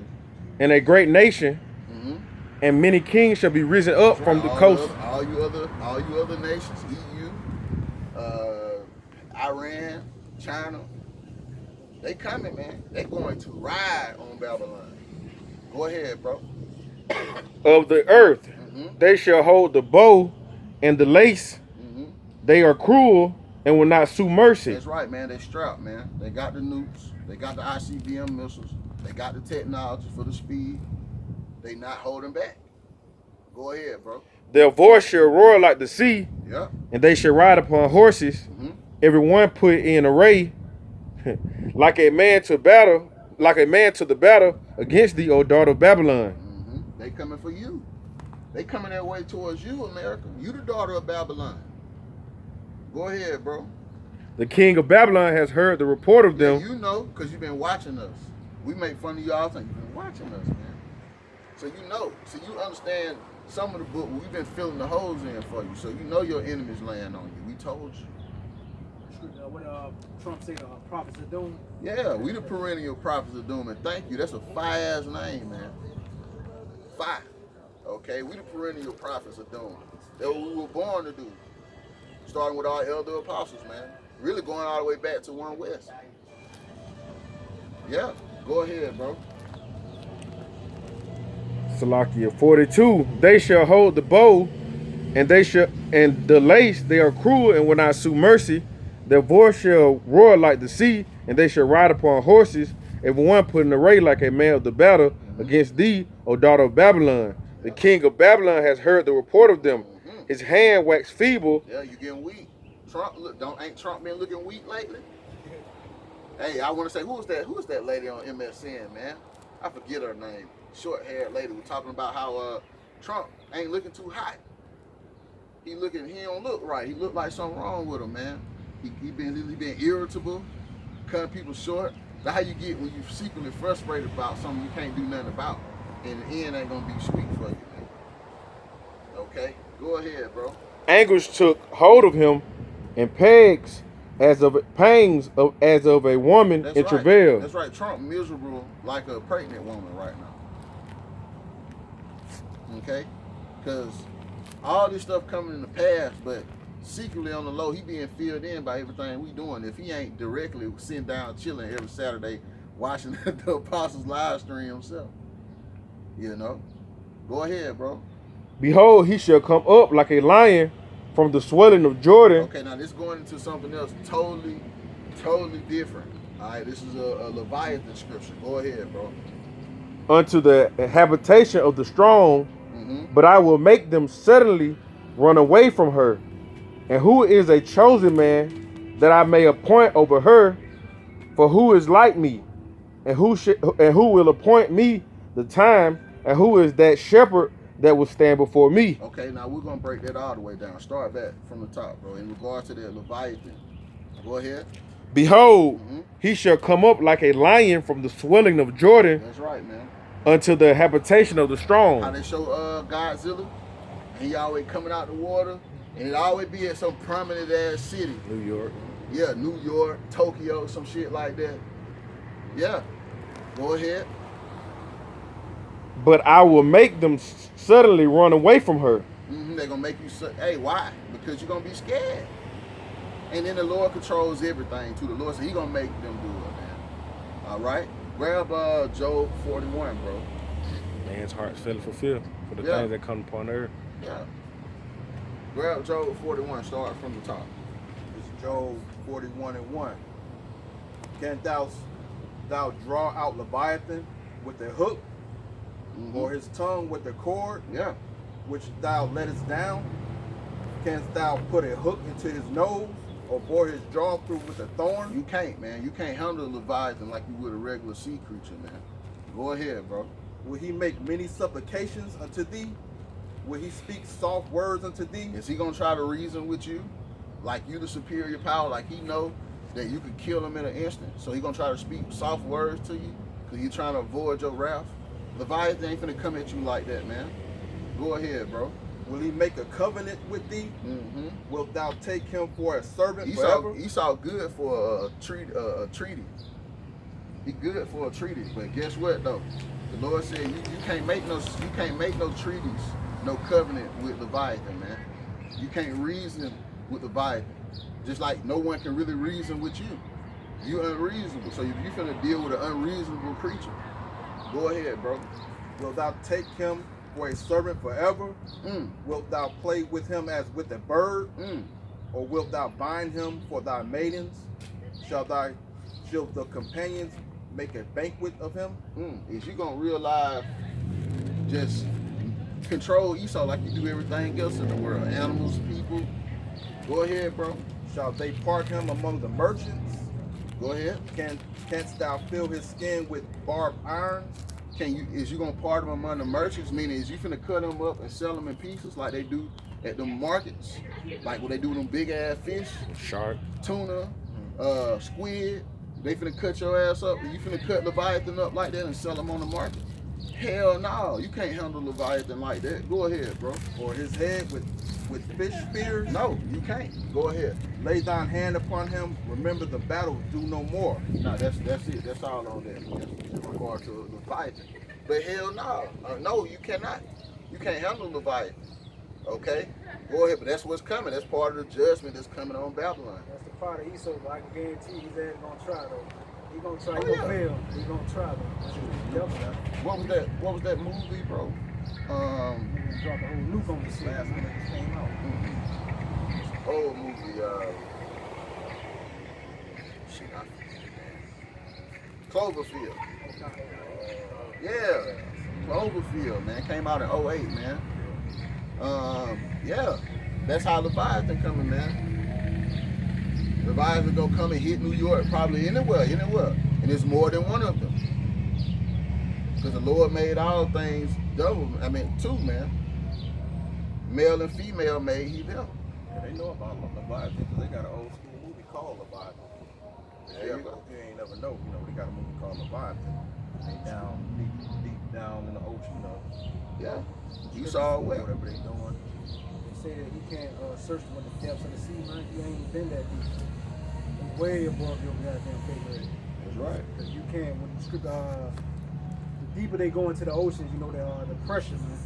and a great nation,
Mm-hmm.
and many kings shall be risen up
That's
from
right.
the coast.
All you other nations, EU, Iran, China, they coming, man. They going to ride on Babylon. Go ahead, bro.
Of the earth,
Mm-hmm.
they shall hold the bow and the lace.
Mm-hmm.
They are cruel and will not sue mercy.
That's right, man. They strapped, man. They got the nukes. They got the ICBM missiles. They got the technology for the speed. They not holding back. Go ahead, bro.
Their voice shall roar like the sea,
Yep.
and they shall ride upon horses.
Mm-hmm.
Every one put in array, like a man to battle, like a man to the battle against thee, O daughter of Babylon.
Mm-hmm. They coming for you. They coming their way towards you, America. You the daughter of Babylon. Go ahead, bro.
The king of Babylon has heard the report of them.
Yeah, you know, because you've been watching us. We make fun of you all the time. You've been watching us, man. So you know. So you understand some of the book. We've been filling the holes in for you. So you know your enemies laying on you. We told you.
What Trump said, prophets of doom.
Yeah, we the perennial prophets of doom. And thank you. That's a fire-ass name, man. Fire. Okay? We the perennial prophets of doom. That's what we were born to do. Starting with our elder apostles, man. Really going all the way back to 1 West. Yeah, go ahead, bro.
Salakia 42. They shall hold the bow, and the lace. They are cruel and will not sue mercy. Their voice shall roar like the sea, and they shall ride upon horses. Every one put in array like a man of the battle against thee, O daughter of Babylon. The king of Babylon has heard the report of them. His hand waxed feeble.
Yeah, you getting weak. Trump, ain't Trump been looking weak lately? Hey, I want to say, who was that lady on MSN, man? I forget her name. Short-haired lady was talking about how Trump ain't looking too hot. He don't look right. He look like something wrong with him, man. He been irritable, cutting people short. That's how you get when you secretly frustrated about something you can't do nothing about. And the end ain't gonna be sweet for you, man. Okay? Go ahead, bro.
Anguish took hold of him, and pangs as of a woman in travail.
That's right. Trump miserable like a pregnant woman right now. Okay? Because all this stuff coming in the past, but secretly on the low, he being filled in by everything we doing. If he ain't directly sitting down chilling every Saturday watching the apostles live stream himself. You know? Go ahead, bro.
Behold, he shall come up like a lion from the swelling of Jordan.
Okay, now this going into something else totally different. All right, this is a Leviathan scripture. Go ahead, bro.
Unto the habitation of the strong, but I will make them suddenly run away from her. And who is a chosen man that I may appoint over her? For who is like me, and who will appoint me the time? And who is that shepherd that will stand before me?
Okay, now we're gonna break that all the way down. Start back from the top, bro. In regards to that Leviathan, go ahead.
Behold, he shall come up like a lion from the swelling of Jordan.
That's right, man.
Unto the habitation of the strong.
How they show Godzilla, and he always coming out the water, and it always be at some prominent ass city.
New York.
Yeah, New York, Tokyo, some shit like that. Yeah, go ahead.
But I will make them suddenly run away from her.
They're gonna make you. Hey, why? Because you're gonna be scared. And then the Lord controls everything too. The Lord said He gonna make them do it, man. All right. Grab Job 41, bro.
Man's heart faileth fulfilled for the things that come upon earth.
Yeah. Grab Job 41. Start from the top.
It's Job 41:1. Canst thou draw out Leviathan with the hook, or his tongue with the cord,
Yeah.
which thou lettest down? Canst thou put a hook into his nose, or bore his jaw through with a thorn?
You can't, man. You can't handle a Leviathan like you would a regular sea creature, man. Go ahead, bro.
Will he make many supplications unto thee? Will he speak soft words unto thee?
Is he gonna try to reason with you, like you the superior power, like he know that you could kill him in an instant? So he gonna try to speak soft words to you, cause he trying to avoid your wrath? Leviathan ain't finna come at you like that, man. Go ahead, bro.
Will he make a covenant with thee? Wilt thou take him for a servant forever?
Esau good for a treaty. He good for a treaty, but guess what though? The Lord said you can't make no treaties, no covenant with Leviathan, man. You can't reason with Leviathan. Just like no one can really reason with you. You unreasonable. So if you finna deal with an unreasonable creature, go ahead, bro.
Wilt thou take him for a servant forever? Wilt thou play with him as with a bird? Or wilt thou bind him for thy maidens? Shall the companions make a banquet of him?
Is you gonna realize just control Esau like you do everything else in the world? Animals, people. Go ahead, bro.
Shall they part him among the merchants?
Go ahead.
Canst thou fill his skin with barbed iron?
Is you gonna part them among the merchants? Meaning, is you finna cut them up and sell them in pieces like they do at the markets? Like what they do with them big ass fish,
Shark,
tuna, squid. They finna cut your ass up, and you finna cut Leviathan up like that and sell them on the market? Hell no, you can't handle Leviathan like that. Go ahead, bro.
Or his head with fish spears?
No, you can't. Go ahead.
Lay thine hand upon him. Remember the battle. Do no more.
No, that's it. That's all on that. In regard to Leviathan. But hell no. No, you cannot. You can't handle Leviathan. Okay? Go ahead. But that's what's coming. That's part of the judgment that's coming on Babylon.
That's the part of Esau, but I can guarantee his ass gonna try though. He gonna try,
Oh,
he gonna
yeah.
fail. He gonna try though.
What was that movie, bro?
Drop a whole nuke on the shit.
Last one that just came out.
Old movie, shit, I forget, man. Cloverfield. Yeah, Cloverfield, man. Came out in 08, man. Yeah, that's how Leviathan coming, man. Leviathan gonna come and hit New York, probably anywhere. And it's more than one of them. Because the Lord made all things two, man. Male and female made he them.
Yeah, they know about Leviathan because they got an old school movie called Leviathan.
There you go.
If you ain't never know, they got a movie called Leviathan. They down deep down in the ocean,
Yeah. You saw it well.
whatever they doing.
They say that he can't search with the depths of the sea, man. You ain't been that deep. It's way above your goddamn pay grade.
That's right.
Because you can't, when the script, the deeper they go into the oceans, you know, the pressure, man.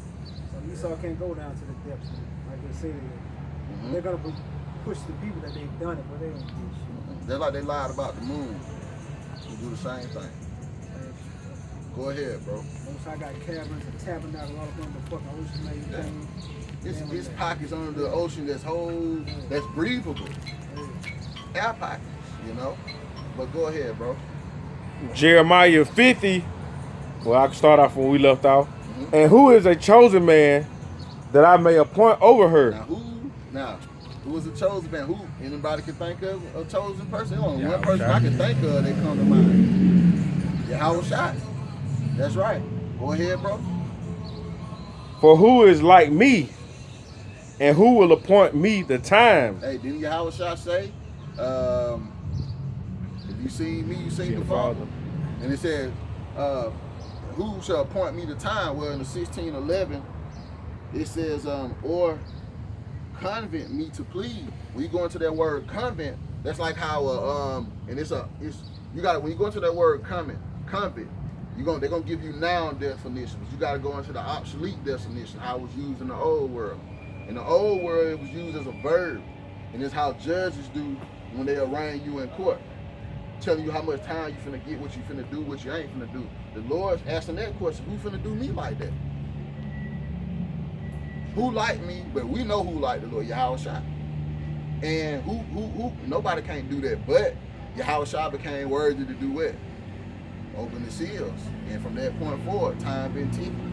So Esau can't go down to the depths, man. Like they say, they're going to push the people that they've done it, but they ain't do shit.
Just like they lied about the moon. We do the same thing. Go ahead, bro.
Most I got caverns and tabernacles all up on the fucking ocean, man. You can't-
It's pockets under the ocean that's breathable. Air pockets, you know? But go ahead, bro.
Jeremiah 50. Well, I can start off when we left off. And who is a chosen man that I may appoint over her?
Now, who is a chosen man? Who? Anybody can think of a chosen person? Only one
Yahawashi.
person I can think of that come to mind. Yahawashi. That's right. Go ahead, bro.
For who is like me, and who will appoint me the time?
Hey, didn't Yahawashi say, if you seen me, you seen the Father? And it said, who shall appoint me the time? Well, in the 16:11, it says, or convent me to plead. When you go into that word convent, that's like how and you got when you go into that word convent, they're gonna give you noun definitions. You gotta go into the obsolete definition, how it was used in the old world. In the old world, it was used as a verb, and it's how judges do when they arraign you in court, telling you how much time you finna get, what you finna do, what you ain't finna do. The Lord's asking that question: who finna do me like that? Who like me? But we know who like the Lord, Yahawashi. And who? Nobody can't do that, but Yahawashi became worthy to do what? Open the seals. And from that point forward, time been ticking.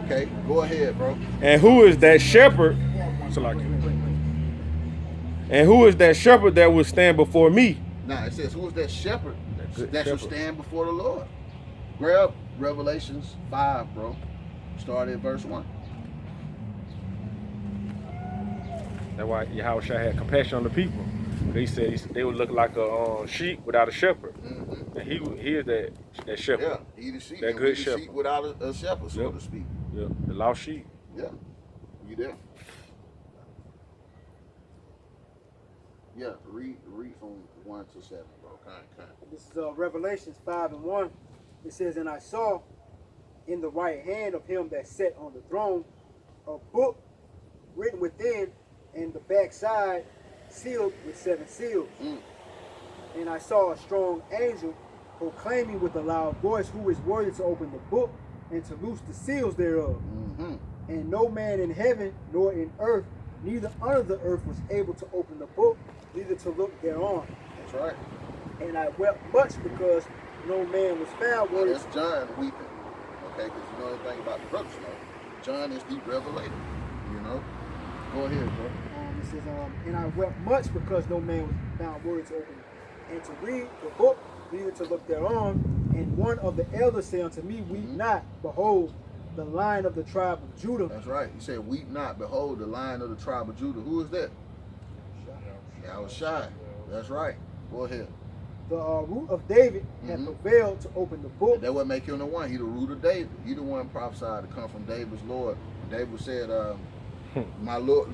Okay, go ahead, bro.
And who is that shepherd? And who is that shepherd that will stand before me?
Now it says, who is that shepherd
good
that should
shepherd.
stand before the Lord? Grab Revelations 5, bro. Start at verse 1.
That's why Yahawashi had compassion on the people. He said they would look like a sheep without a shepherd.
Mm-hmm.
And he is that shepherd.
Yeah, he the sheep.
That
and
good
we the
shepherd.
sheep without a shepherd, so
Yep.
to speak.
Yeah, the lost sheep.
Yeah. You there? Yeah, read from 1 to 7, bro. Kind.
This is Revelations 5:1. It says, and I saw, in the right hand of him that sat on the throne a book written within, and the backside sealed with 7 seals. And I saw a strong angel proclaiming with a loud voice, who is worthy to open the book and to loose the seals thereof. And no man in heaven nor in earth, neither under the earth, was able to open the book, neither to look thereon.
That's right.
And I wept much because no man was found
Well,
worthy.
that's John weeping. Okay, because you know anything about the brothers, know. John is the revelator. You know. Go ahead, bro.
It says, and I wept much because no man was found worthy to open and to read the book, neither to look thereon. And one of the elders said unto me, Weep not, behold, the Lion of the tribe of Judah.
That's right. He said, weep not, behold, the Lion of the tribe of Judah. Who is that? Yahawashi. That's right. Go ahead.
The root of David had prevailed to open the book.
And that would make him the one. He the root of David. He the one prophesied to come from David's Lord. David said, my Lord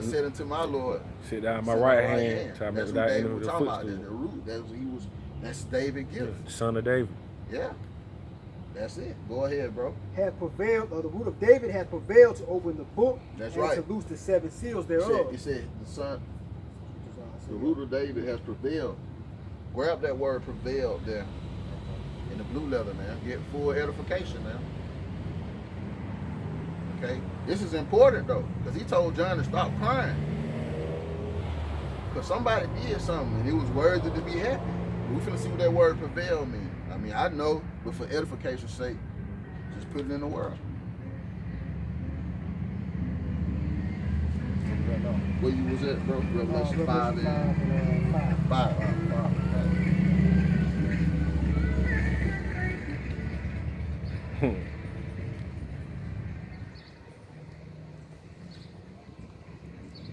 said unto my Lord,
sit down my right hand. Till I make
That's
thy
what David
enemy
was
the
talking about.
footstool.
The root. That's David's gift.
Son of David.
Yeah. That's it. Go ahead, bro.
Had prevailed, or the root of David had prevailed to open the book.
That's
and
right.
to loose the 7 seals
He
thereof.
said the root of David has prevailed. Grab that word prevailed there in the blue letter, man. Get full edification now. Okay? This is important though, because he told John to stop crying. Because somebody did something and it was worthy to be happy. We're finna see what that word prevail means. I mean, I know, but for edification's sake, just put it in the world. Where you was at, bro? Revelation 5 and 5. 5.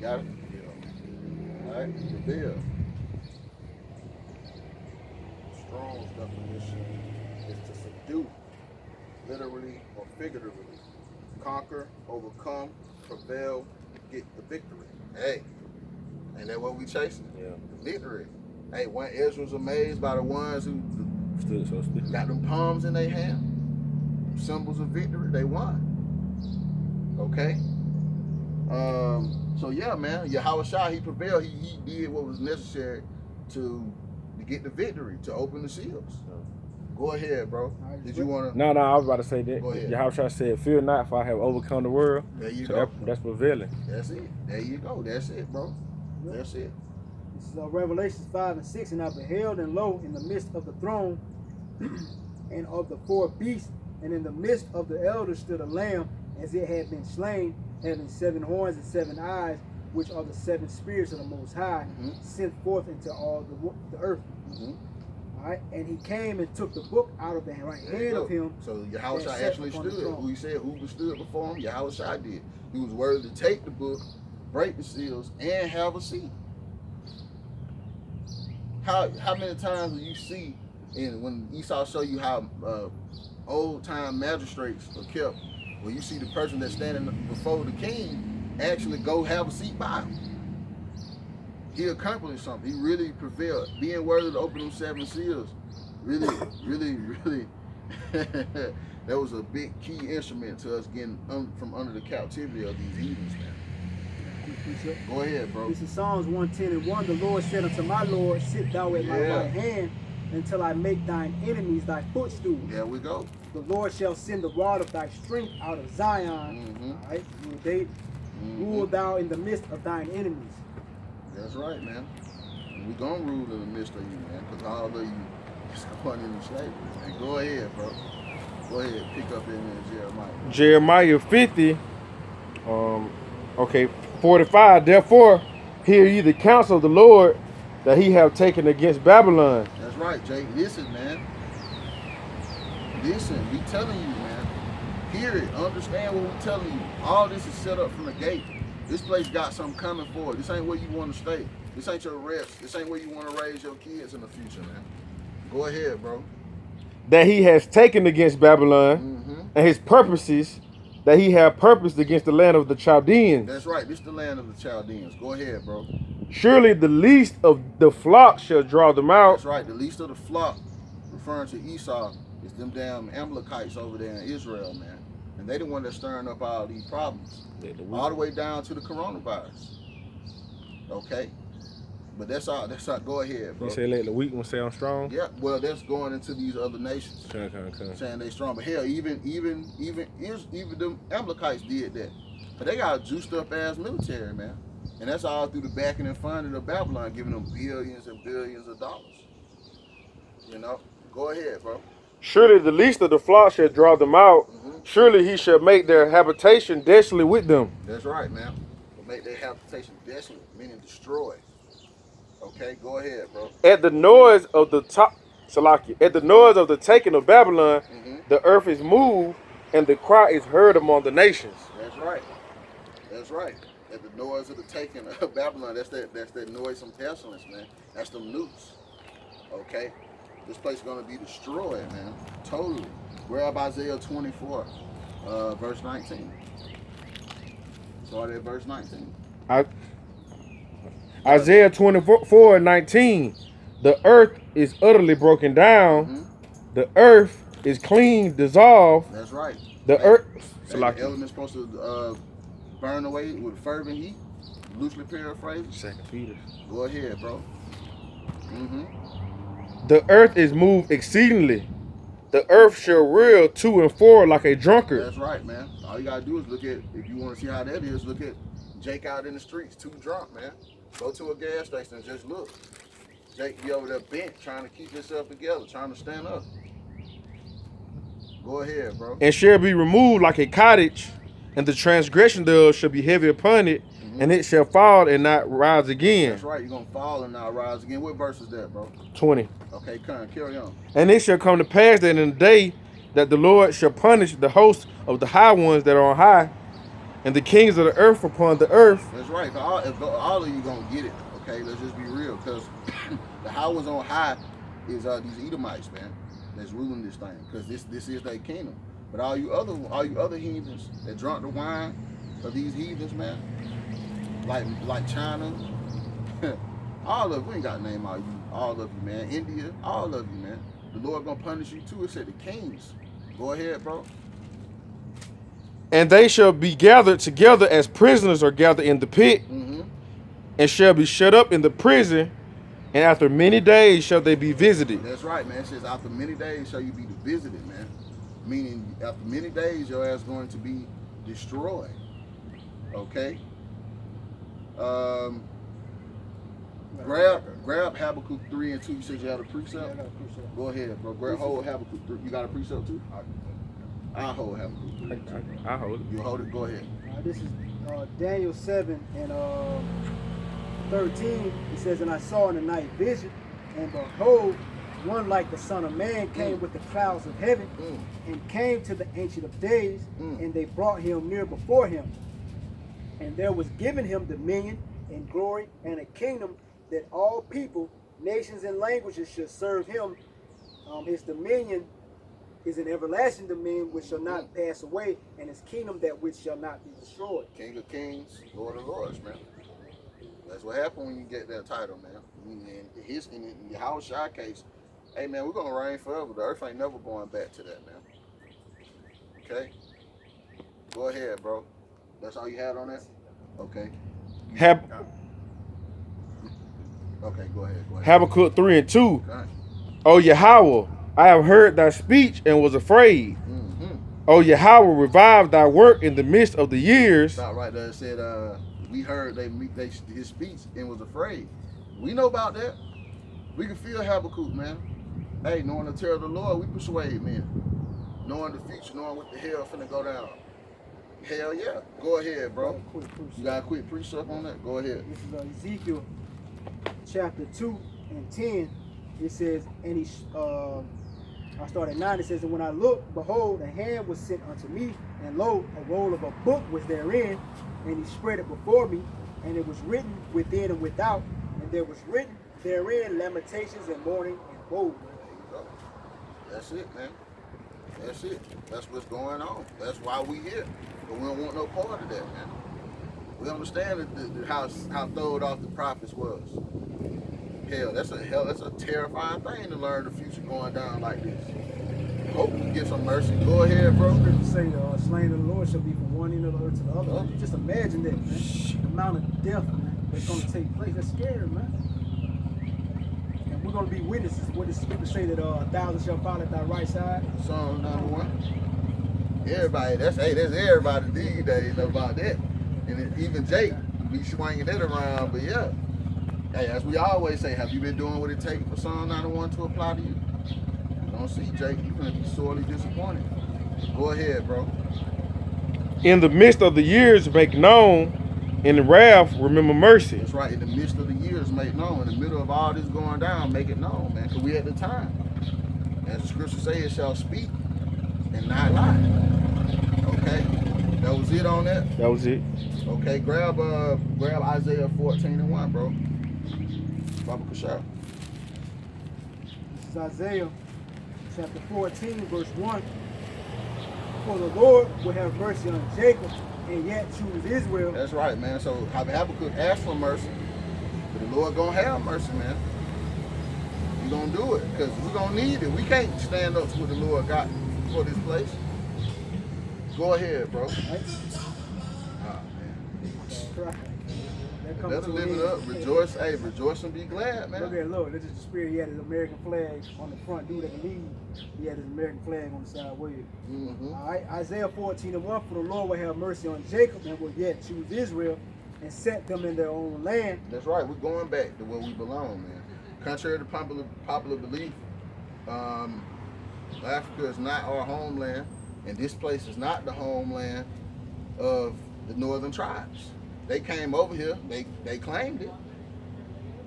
Got it? Yeah. All right, reveal. Strong's definition is to subdue, literally or figuratively. Conquer, overcome, prevail, get the victory. Hey, ain't that what we chasing?
Yeah.
The victory. Hey, when Israel's amazed by the ones who
Stood so still.
got them palms in their hand, symbols of victory, they won. Okay? So yeah, man, Yahawashi, he prevailed. He did what was necessary to get the victory, to open the seals. Go ahead, bro. Did you want to?
No, I was about to say that.
Go ahead.
Yahawashi said, fear not, for I have overcome the world.
There you
So
go.
that's prevailing.
That's it. There you go. That's it, bro. That's it.
This is Revelations 5 and 6. And I beheld, and lo, in the midst of the throne and of the 4 beasts, and in the midst of the elders stood a lamb, as it had been slain, having 7 horns and 7 eyes, which are the 7 spirits of the Most High, sent forth into all the earth. All right, and he came and took the book out of the right
There you
hand
go.
of him.
So
that
Yahawashi
sat
actually
upon the
stood.
throne.
Who he said who stood before him? Yahawashi did. He was worthy to take the book, break the seals, and have a seat. How many times do you see, and when Esau show you how old time magistrates are kept, when you see the person that's standing before the king actually go have a seat by him? He accomplished something. He really prevailed. Being worthy to open them 7 seals, really, that was a big key instrument to us getting from under the captivity of these heathens, man. Go ahead, bro.
This is Psalms 110:1. The Lord said unto my Lord, sit thou at my right hand until I make thine enemies thy footstool.
There we go.
The Lord shall send the rod of thy strength out of Zion. All right, rule David. Rule thou in the midst of thine enemies.
That's right, man. We gonna rule in the midst of you, man, because all of you is going into slavery. Man. Go ahead, bro. Go ahead, pick up in Jeremiah.
Jeremiah 50, okay, 45. Therefore, hear ye the counsel of the Lord that he have taken against Babylon.
That's right, Jake. Listen, man. Listen, we telling you, man. Hear it. Understand what we telling you. All this is set up from the gate. This place got something coming for it. This ain't where you want to stay. This ain't your rest. This ain't where you want to raise your kids in the future, man. Go ahead, bro.
That he has taken against Babylon, and his purposes that he have purposed against the land of the Chaldeans.
That's right. This is the land of the Chaldeans. Go ahead, bro.
Surely the least of the flock shall draw them out.
That's right. The least of the flock, referring to Esau, It's them damn Amalekites over there in Israel, man. And they the one that's stirring up all these problems. All the way down to the coronavirus. Okay? But that's all. Go ahead, bro.
You say let the weak one sound strong?
Yeah, well, that's going into these other nations. Saying they strong. But hell, even them Amalekites did that. But they got a juiced up ass military, man. And that's all through the backing and funding of Babylon, giving them billions and billions of dollars. You know? Go ahead, bro.
Surely the least of the flock shall draw them out. Surely he shall make their habitation desolate with them.
That's right, man. Make their habitation desolate, meaning destroyed. Okay, go ahead, bro.
At the noise of the at the noise of the taking of Babylon, the earth is moved, and the cry is heard among the nations.
That's right. That's right. At the noise of the taking of Babylon, that's that noisome pestilence, man. That's them nukes. Okay? This place is gonna be destroyed, man. Totally. Grab Isaiah 24, verse 19. Start at verse 19.
Isaiah 24:19. The earth is utterly broken down. The earth is clean dissolved.
That's right.
The earth.
The elements supposed to burn away with fervent heat. Loosely paraphrased.
2 Peter.
Go ahead, bro.
The earth is moved exceedingly. The earth shall reel to and fro like a drunkard.
That's right, man. All you gotta do is look at, if you want to see how that is, look at Jake out in the streets, too drunk, man. Go to a gas station and just look. Jake be over there bent, trying to keep himself together, trying to stand up. Go ahead, bro.
And shall be removed like a cottage, and the transgression thereof shall be heavy upon it, and it shall fall and not rise again.
That's right, you're gonna fall and not rise again. What verse is that, bro?
20.
Okay, carry on.
And it shall come to pass that in the day that the Lord shall punish the host of the high ones that are on high, and the kings of the earth upon the earth.
That's right. All of you gonna get it. Okay, let's just be real, because the high ones on high is these Edomites, man, that's ruling this thing. Because this is their kingdom. But all you other heathens that drunk the wine of these heathens, man, like China, all of, we ain't got to name all of you, man. India, all of you, man. The Lord gonna punish you too. It said the kings. Go ahead, bro.
And they shall be gathered together as prisoners are gathered in the pit, and shall be shut up in the prison, and after many days shall they be visited.
That's right, man. It says after many days shall you be visited, man. Meaning after many days your ass going to be destroyed. Okay? Grab Habakkuk 3 and 2. You said you had a precept?
Yeah, I got a precept.
Go ahead, bro. Hold Habakkuk 3. You got a precept too? I'll hold Habakkuk 3.
I hold it.
You hold it? Go ahead.
This is Daniel 7 and 13. It says, and I saw in the night vision, and behold, one like the Son of Man came with the clouds of heaven, and came to the Ancient of Days, and they brought him near before him. And there was given him dominion and glory and a kingdom, that all people, nations, and languages should serve him. His dominion is an everlasting dominion which shall not pass away, and his kingdom that which shall not be destroyed.
King of Kings, Lord of Lords, man. That's what happened when you get that title, man. In the Yahawashi case, hey, man, we're going to reign forever. The earth ain't never going back to that, man. Okay? Go ahead, bro. That's all you had on that? Okay. Okay, go ahead.
Habakkuk 3 and 2.
Okay.
O Yahawah, I have heard thy speech and was afraid. O Yahawah, revive thy work in the midst of the years.
Stop right there. It said, we heard his speech and was afraid. We know about that. We can feel Habakkuk, man. Hey, knowing the terror of the Lord, we persuade men. Knowing the future, knowing what the hell finna go down. Hell yeah. Go ahead, bro. You got a quick precept on that? Go ahead.
This is Ezekiel chapter 2 and 10. It says, and he, I start at 9. It says, and when I looked, behold, a hand was sent unto me, and lo, a roll of a book was therein, and he spread it before me, and it was written within and without, and there was written therein lamentations and mourning and woe.
There you go. That's it, man. That's it. That's what's going on. That's why we here. But we don't want no part of that, man. We understand how throwed off the prophets was. That's a terrifying thing to learn the future going down like this. hope we get some mercy. Go ahead, bro.
Scripture say the slain of the Lord shall be from one end of the earth to the other. You just imagine that, man. The amount of death, man, that's going to take place. That's scary, man. And we're going to be witnesses. What does Scripture say that 1,000 shall fall at thy right side?
Psalm 91. Everybody, that's everybody these days know about that. And even Jake be swinging that around, but yeah. Hey, as we always say, have you been doing what it takes for Psalm 91 to apply to you? You don't see, Jake, you're going to be sorely disappointed. Go ahead, bro.
In the midst of the years make known, in the wrath remember mercy.
That's right, in the midst of the years make known. In the middle of all this going down, make it known, man, because we at the time. As the scripture says, it shall speak and not lie. Okay? That was it on that?
That was it.
Okay, grab Isaiah 14:1, bro. Baba Kashar.
This is Isaiah chapter 14, verse 1. For the Lord will have mercy on Jacob and yet choose Israel.
That's right, man. So Habakkuk asked for mercy, but the Lord gonna have mercy, man. He gonna do it, because we gonna need it. We can't stand up to what the Lord got for this place. Go ahead, bro.
Right?
Ah, man.
Right. That comes
Better
to
live
an
it
end.
up. Rejoice, hey, rejoice and be glad, man.
Look at Lord. This is the spirit. He had his American flag on the front. Dude that can lead. He had his American flag on the side way.
Mm-hmm.
All right. Isaiah 14:1. For the Lord will have mercy on Jacob and will yet choose Israel and set them in their own land.
That's right. We're going back to where we belong, man. Contrary to popular belief, Africa is not our homeland, and this place is not the homeland of the northern tribes. They came over here, they claimed it,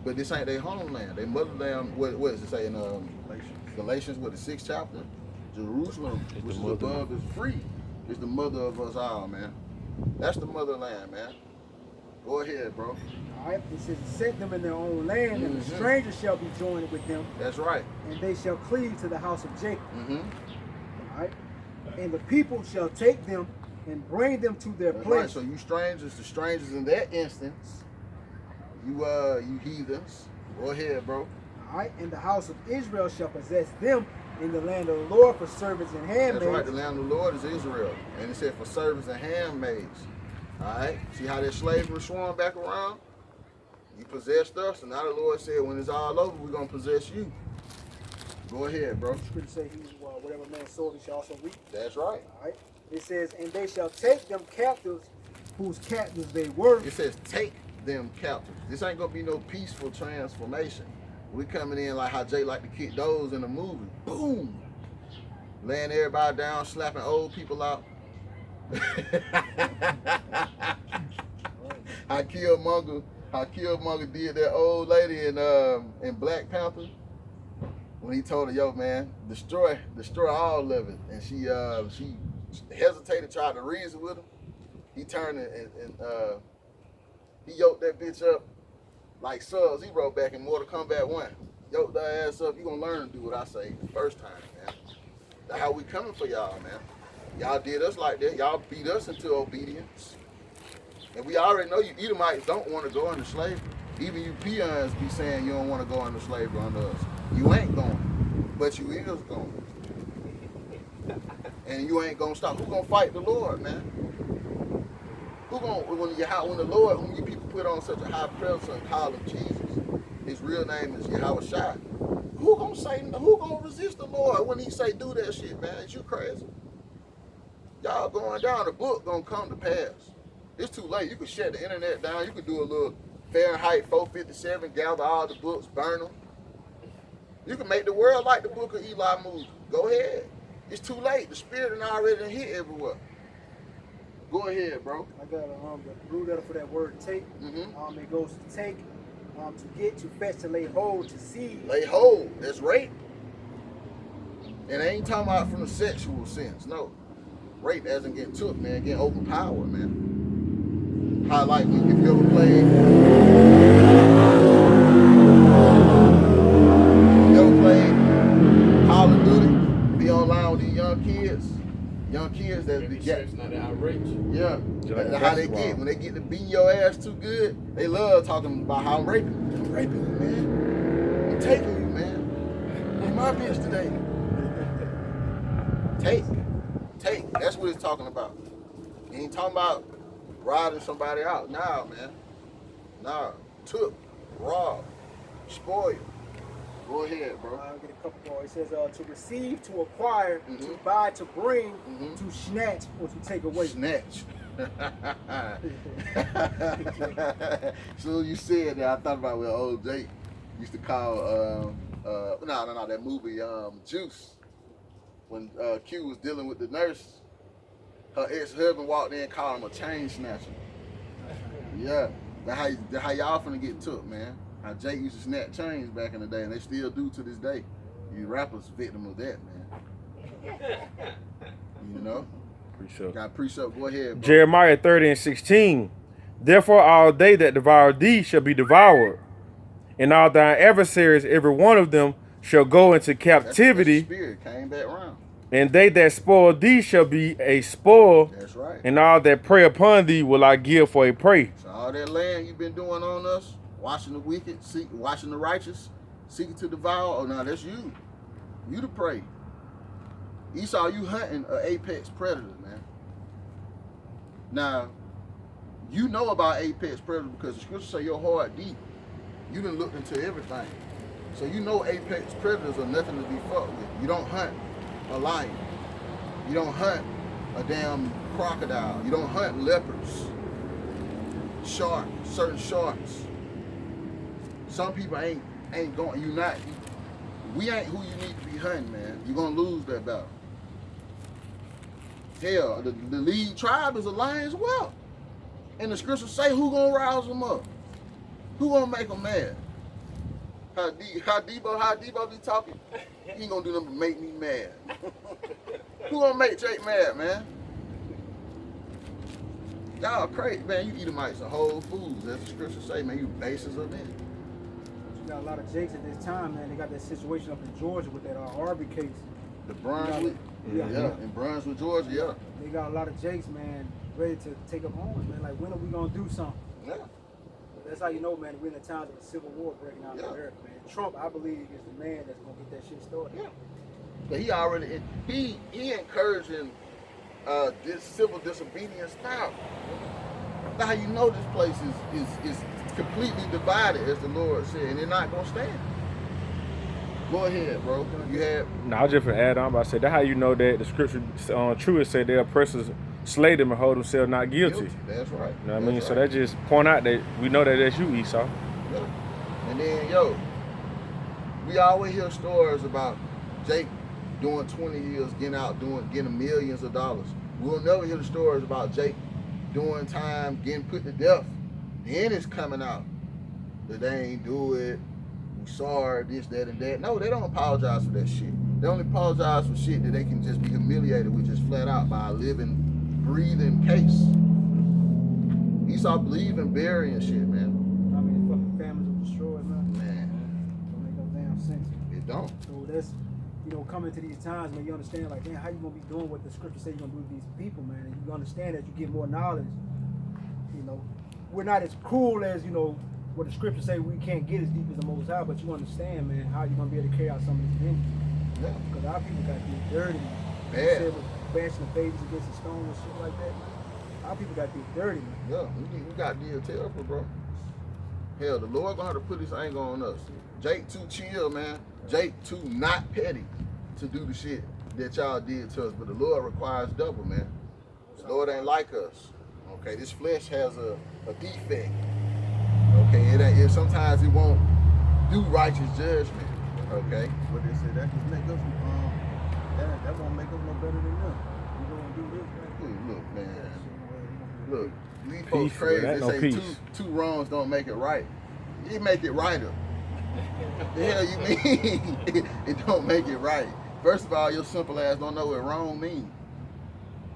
but this ain't their homeland. Their motherland, what does it say in Galatians, what, the 6th chapter? Jerusalem, which is above, is free, is the mother of us all, man. That's the motherland, man. Go ahead, bro.
All right. It says, set them in their own land, and the stranger shall be joined with them,
That's right.
and they shall cleave to the house of Jacob.
Mm-hmm.
All right. And the people shall take them and bring them to their
That's
place.
right. So you strangers, the strangers in that instance, you heathens. Go ahead, bro.
All right. And the house of Israel shall possess them in the land of the Lord for servants and handmaids.
That's right. The land of the Lord is Israel, and it said for servants and handmaids. All right. See how that slavery swung back around? You possessed us, and now the Lord said, when it's all over, we're gonna possess you. Go ahead, bro.
Scripture say, whatever man soweth, he shall also reap.
That's right.
All right. It says, and they shall take them captives, whose captives they were.
It says take them captive. This ain't gonna be no peaceful transformation. We coming in like how Jay like to kick those in the movie. Boom. Laying everybody down, slapping old people out. How Killmonger did that old lady in Black Panther when he told her, "Yo, man, destroy all of it," and she hesitated, tried to reason with him. He turned and he yoked that bitch up like Sub-Zero back in Mortal Kombat 1. Yoked that ass up. You gonna learn to do what I say the first time, man. That's how we coming for y'all, man. Y'all did us like that. Y'all beat us into obedience. And we already know you Edomites don't want to go into slavery. Even you peons be saying you don't want to go into slavery under us. You ain't going, but you is going. And you ain't gonna stop. Who gonna fight the Lord, man? Who gonna when you people put on such a high pedestal and call him Jesus? His real name is Yahawashi. Who gonna resist the Lord when he say do that shit, man? Is you crazy? Y'all going down, the book gonna come to pass. It's too late. You can shut the internet down. You can do a little Fahrenheit 457, gather all the books, burn them. You can make the world like the book of Eli movie. Go ahead. It's too late. The spirit done already hit everywhere. Go ahead, bro.
I got the root letter for that word take.
Mm-hmm.
It goes to take, to get, to fetch, to lay hold, to seize.
Lay hold. That's rape. And I ain't talking about from the sexual sense. No. Rape as in getting took, man. Getting overpowered, man. How like if you ever played Call of Duty, be online with these young kids that be getting
not that outrage.
yeah. How they get when they get to beating your ass too good, they love talking about how I'm raping you, man. I'm taking you, man. I'm my bitch today. Take. That's what it's talking about. He ain't talking about riding somebody out. Nah, man. Nah. Took, robbed, spoiled. Go ahead, bro.
I'll get a couple more. It says to receive, to acquire,
Mhm.
to buy, to bring,
Mhm.
to snatch, or to take away.
Snatch. So you said that, I thought about what old Jake used to call that movie Juice. When Q was dealing with the nurse, her ex-husband walked in and called him a chain snatcher. Yeah. That's how y'all finna get took, man. How Jake used to snatch chains back in the day, and they still do to this day. You rappers victim of that, man. You know?
Precept.
Got precept. Go ahead, bro.
Jeremiah 30:16. Therefore all they that devour thee shall be devoured, and all thine adversaries, every one of them, shall go into captivity,
That's the spirit came back around.
and they that spoil thee shall be a spoil,
That's right.
and all that prey upon thee will I give for a prey.
So all that land you've been doing on us, watching the wicked, watching the righteous, seeking to devour. Oh, no, that's you. You the prey. Esau, you hunting an apex predator, man. Now, you know about apex predator because the scriptures say your heart deep. You done looked into everything. So you know apex predators are nothing to be fucked with. You don't hunt a lion. You don't hunt a damn crocodile. You don't hunt leopards. Sharks, certain sharks. Some people ain't going. We ain't who you need to be hunting, man. You're gonna lose that battle. Hell, the lead tribe is a lion's whelp. And the scriptures say who gonna rouse them up? Who gonna make them mad? How Debo be talking? He ain't gonna do nothing but make me mad. Who gonna make Jake mad, man? Y'all crazy, man. You Edomites are Whole Foods, as the scriptures say, man. You bases of it.
You got a lot of Jakes at this time, man. They got that situation up in Georgia with that Arby case.
The Brunswick,
Yeah.
in Brunswick, Georgia, yeah.
They got a lot of Jakes, man, ready to take up arms, man. Like, when are we gonna do something?
Yeah.
That's how you know, man, we're in the times of a civil war breaking out in
Yeah.
America, man. Trump, I believe, is the man that's gonna get that shit started.
Yeah. But he already he encouraging this civil disobedience now. That's how you know this place is completely divided, as the Lord said, and they're not gonna stand. Go ahead, bro. You have
No, I was just for add on, but I said that's how you know that the scripture true. It said their oppressors slay them and hold themselves not guilty.
That's right.
You know what I mean?
That's
So
right.
that just point out that we know that that's you, Esau.
Yeah. And then, we always hear stories about Jake doing 20 years, getting millions of dollars. We'll never hear the stories about Jake doing time, getting put to death. Then it's coming out that they ain't do it. We sorry, this, that, and that. No, they don't apologize for that shit. They only apologize for shit that they can just be humiliated with, just flat out by a living, breathing case. Esau believe in burying shit, man.
I mean, fucking families were destroyed, man.
Man,
Don't make no damn sense.
it don't.
So that's, coming to these times, man, you understand, like, damn, how you gonna be doing what the scripture say you're gonna do with these people, man? And you understand that you get more knowledge. We're not as cool as, what the scriptures say we can't get as deep as the Most High, but you understand, man, how you gonna be able to carry out some of these things.
Yeah.
Because our people got did dirty.
Bad.
Said with bashing the babies against the stone and shit like that, man. Our people got did dirty, man.
Yeah, we got deal terrible, bro. Hell, the Lord gonna have to put his anger on us. Jake too chill, man. Jake too not petty to do the shit that y'all did to us. But the Lord requires double, man. The Lord ain't like us. Okay, this flesh has a defect. Okay, sometimes it won't do righteous judgment. Okay.
But they say that can make us that won't make us no better than them. We gonna do this, man.
Look, man. Look, these
Peace,
folks crazy.
that
They
no
say
peace.
two wrongs don't make it right. It make it righter. The hell you mean? It don't make it right. First of all, your simple ass don't know what wrong means.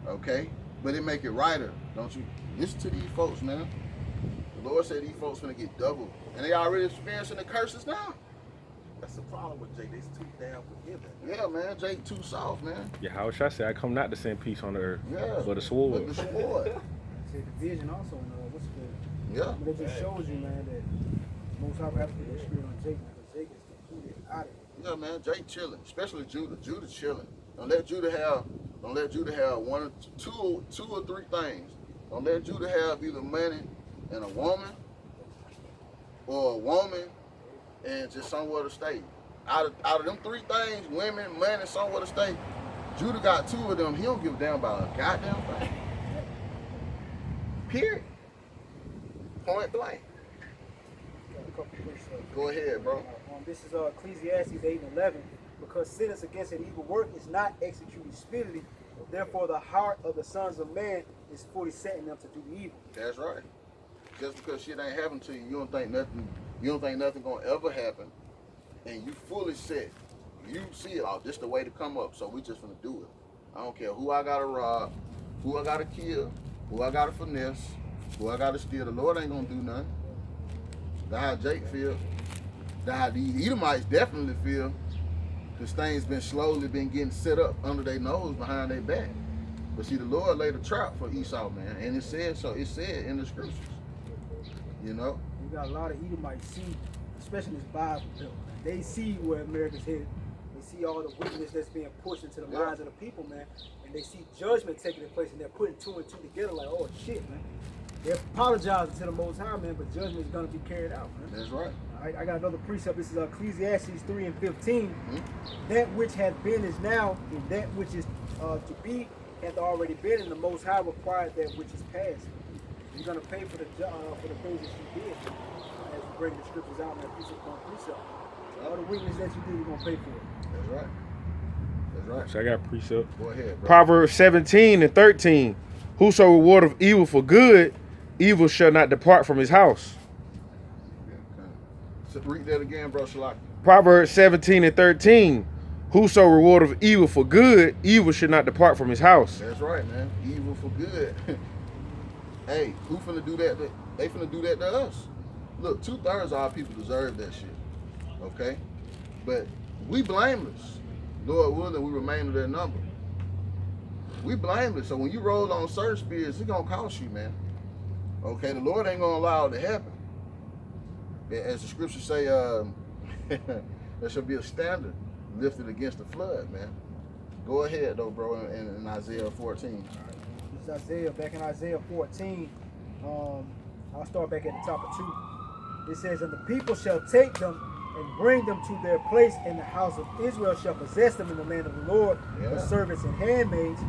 Okay? But it make it righter, don't you? Listen to these folks, man. The Lord said these folks gonna get double. And they already experiencing the curses now.
That's the problem with Jake. They's too damn forgiving.
Yeah, man. Jake too soft, man.
Yahawashi said, I come not to send peace on the earth,
Yeah.
but a sword.
But the sword.
See, the vision also, what's the...
Yeah.
But it just shows you, man, that Most High have to put that spirit on Jake, man, because Jake is completely out of it.
Yeah, man. Jake chilling. Especially Judah. Judah chilling. Don't let Judah have one, two or three things. Don't let Judah have either money and a woman, or a woman and just somewhere to stay. Out of them three things, women, money, somewhere to stay, Judah got two of them. He don't give a damn about a goddamn thing. Period. Point blank. Go ahead, bro.
This is Ecclesiastes 8 and 11. Because sentence against an evil work is not executed speedily, therefore the heart of the sons of man is fully set in them to do evil.
That's right. Just because shit ain't happening to you, you don't think nothing gonna ever happen, and you fully set. You see it, this the way to come up, so we just gonna do it. I don't care who I gotta rob, who I gotta kill, who I gotta finesse, who I gotta steal. The Lord ain't gonna do nothing. That's how Jake feel. That's how the Edomites definitely feel. Because things been slowly getting set up under their nose, behind their back. But see, the Lord laid a trap for Esau, man. And it said so. It said in the scriptures. You know?
You got a lot of Edomites see, especially this Bible bill. They see where America's headed. They see all the wickedness that's being pushed into the minds of the people, man. And they see judgment taking place, and they're putting two and two together like, oh, shit, man. They're apologizing to the Most High, man, but judgment is going to be carried out, man.
That's right.
All right, I got another precept. This is Ecclesiastes 3 and 15. That which hath been is now, and that which is to be hath already been, and the Most High required that which is past. You're going to pay for the things that you did as you bring the scriptures out, man, precept upon precept. All the wickedness that you did, you're going to pay for it.
That's right. That's right.
So I got precept.
Go ahead, bro.
Proverbs 17 and 13. Whoso rewardeth evil for good, evil shall not depart from his house.
So read that again, bro, Shalaki.
Proverbs 17 and 13. Whoso rewardeth evil for good, evil should not depart from his house.
That's right, man. Evil for good. Hey, who finna do that? They finna do that to us. Look, 2/3 of our people deserve that shit. Okay? But we blameless. Lord willing, we remain in their number. We blameless. So when you roll on certain spirits, it's gonna cost you, man. Okay, the Lord ain't gonna allow it to happen. As the scriptures say, there shall be a standard lifted against the flood, man. Go ahead though, bro, in Isaiah 14.
This is Isaiah, back in Isaiah 14. I'll start back at the top of 2. It says, and the people shall take them and bring them to their place, and the house of Israel shall possess them in the land of the Lord, for servants and handmaids,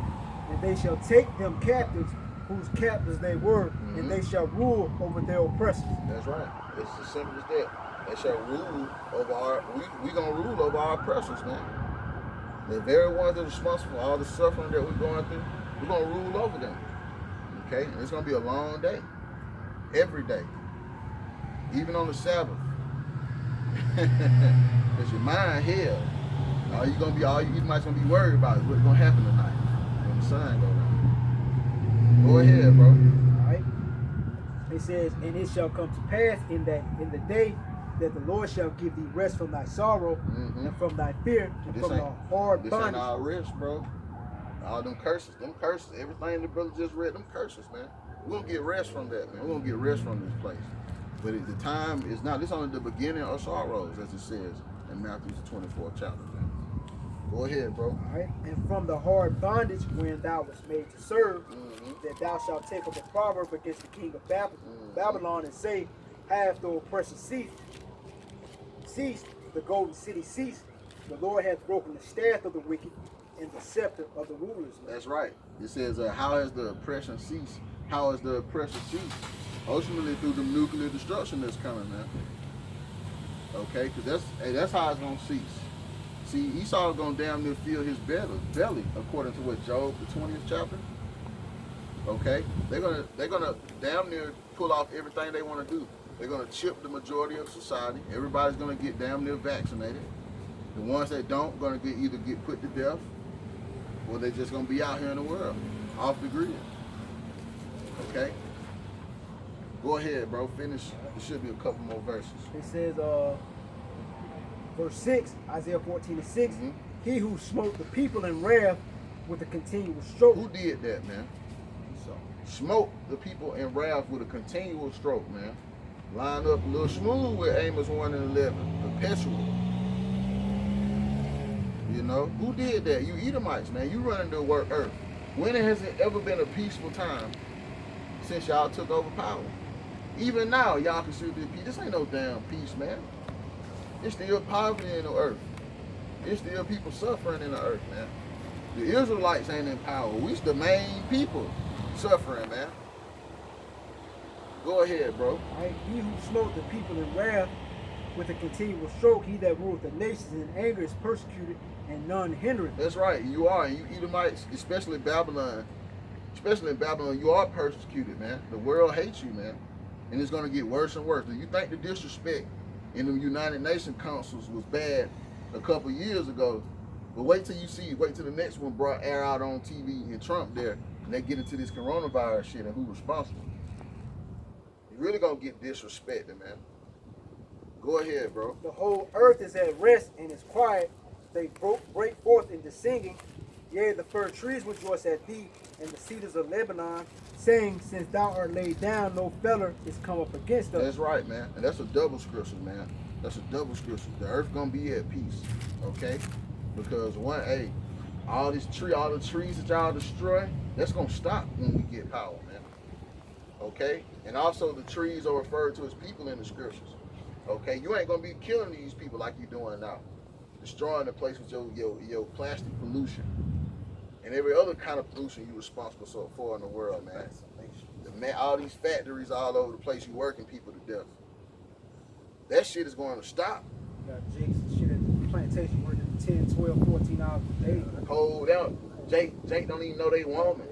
and they shall take them captives, whose captives they were, and they shall rule over their oppressors.
That's right. It's as simple as that. They shall rule over we gonna rule over our oppressors, man. The very ones that are responsible for all the suffering that we're going through, we're gonna rule over them. Okay? And it's gonna be a long day. Every day. Even on the Sabbath. Because your mind hell. All you might gonna be worried about is what's gonna happen tonight when the sun goes down. Go ahead, bro.
Alright. It says, and it shall come to pass in the day that the Lord shall give thee rest from thy sorrow and from thy fear and from the hard bondage.
This ain't our rest, bro. All them curses, everything the brother just read, them curses, man. We're gonna get rest from that, man. We're gonna get rest from this place. But the time is not. This is only the beginning of sorrows, as it says in Matthew 24th chapter, man. Go ahead, bro.
All right. And from the hard bondage wherein thou wast made to serve, that thou shalt take up a proverb against the king of Babylon, and say, hath the oppressor ceased, the golden city ceased. The Lord hath broken the staff of the wicked and the scepter of the rulers.
That's right. It says, how has the oppression ceased? How has the oppressor ceased? Ultimately through the nuclear destruction that's coming, man. Okay, because that's how it's gonna cease. See, Esau is gonna damn near fill his belly, according to what Job, the 20th chapter. Okay, they're gonna damn near pull off everything they want to do. They're gonna chip the majority of society. Everybody's gonna get damn near vaccinated. The ones that don't gonna either get put to death, or they're just gonna be out here in the world, off the grid. Okay. Go ahead, bro. Finish. There should be a couple more verses.
It says, verse 6, Isaiah 14 and 6, he who smote the people in wrath with a continual stroke.
Who did that, man? Smote the people in wrath with a continual stroke, man. Line up a little smooth with Amos 1 and 11. Perpetual. You know, who did that? You Edomites, man. You running the earth. When has it ever been a peaceful time since y'all took over power? Even now, y'all consider this peace. This ain't no damn peace, man. It's still poverty in the earth. It's still people suffering in the earth, man. The Israelites ain't in power. We's the main people suffering, man. Go ahead, bro.
Right? He who smote the people in wrath with a continual stroke, he that ruleth the nations in anger is persecuted, and none hindereth.
That's right. You are. And you Edomites, especially Babylon, you are persecuted, man. The world hates you, man. And it's going to get worse and worse. Do you think the disrespect in the United Nations councils was bad a couple years ago? But wait till the next one brought air out on TV and Trump there, and they get into this coronavirus shit and who's responsible. You're really going to get disrespected, man. Go ahead, bro.
The whole earth is at rest and is quiet. They break forth into singing. Yea, the fir trees rejoice at thee, and the cedars of Lebanon, saying, since thou art laid down, no feller is come up against us.
That's right, man. And that's a double scripture, man. That's a double scripture. The earth gonna be at peace, okay? Because all the trees that y'all destroy, that's gonna stop when we get power, man. Okay? And also the trees are referred to as people in the scriptures. Okay? You ain't gonna be killing these people like you're doing now. Destroying the place with your plastic pollution and every other kind of pollution you're responsible for in the world, man. All these factories all over the place, you working people to death. That shit is going to stop.
You got Jake's and shit at the plantation working 10, 12, 14 hours a day.
Hold out. Jake don't even know they woman.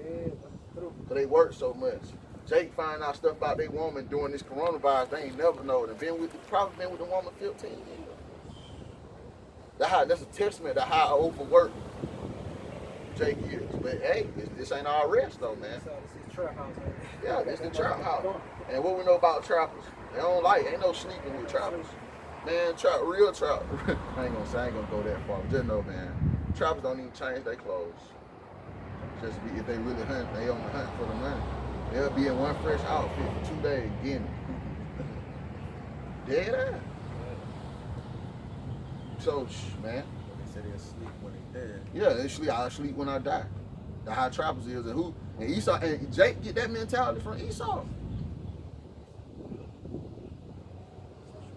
Because they work so much. Jake find out stuff about they woman during this coronavirus they ain't never known. And probably been with the woman 15 years. That's a testament to how overworked Jake is. But hey, this ain't our rest though, man.
This is trap house.
Yeah, this the trap house. And what we know about trappers, they don't ain't no sleeping with trappers. Man, real trap. I ain't gonna go that far. But just know, man, trappers don't even change their clothes. Just if they really hunt, they on the hunt for the money. They'll be in one fresh outfit for 2 days getting dead ass. So, man.
They say they'll sleep when they dead.
Yeah, I sleep when I die. That's how trappers is. And Esau, and Jake get that mentality from Esau.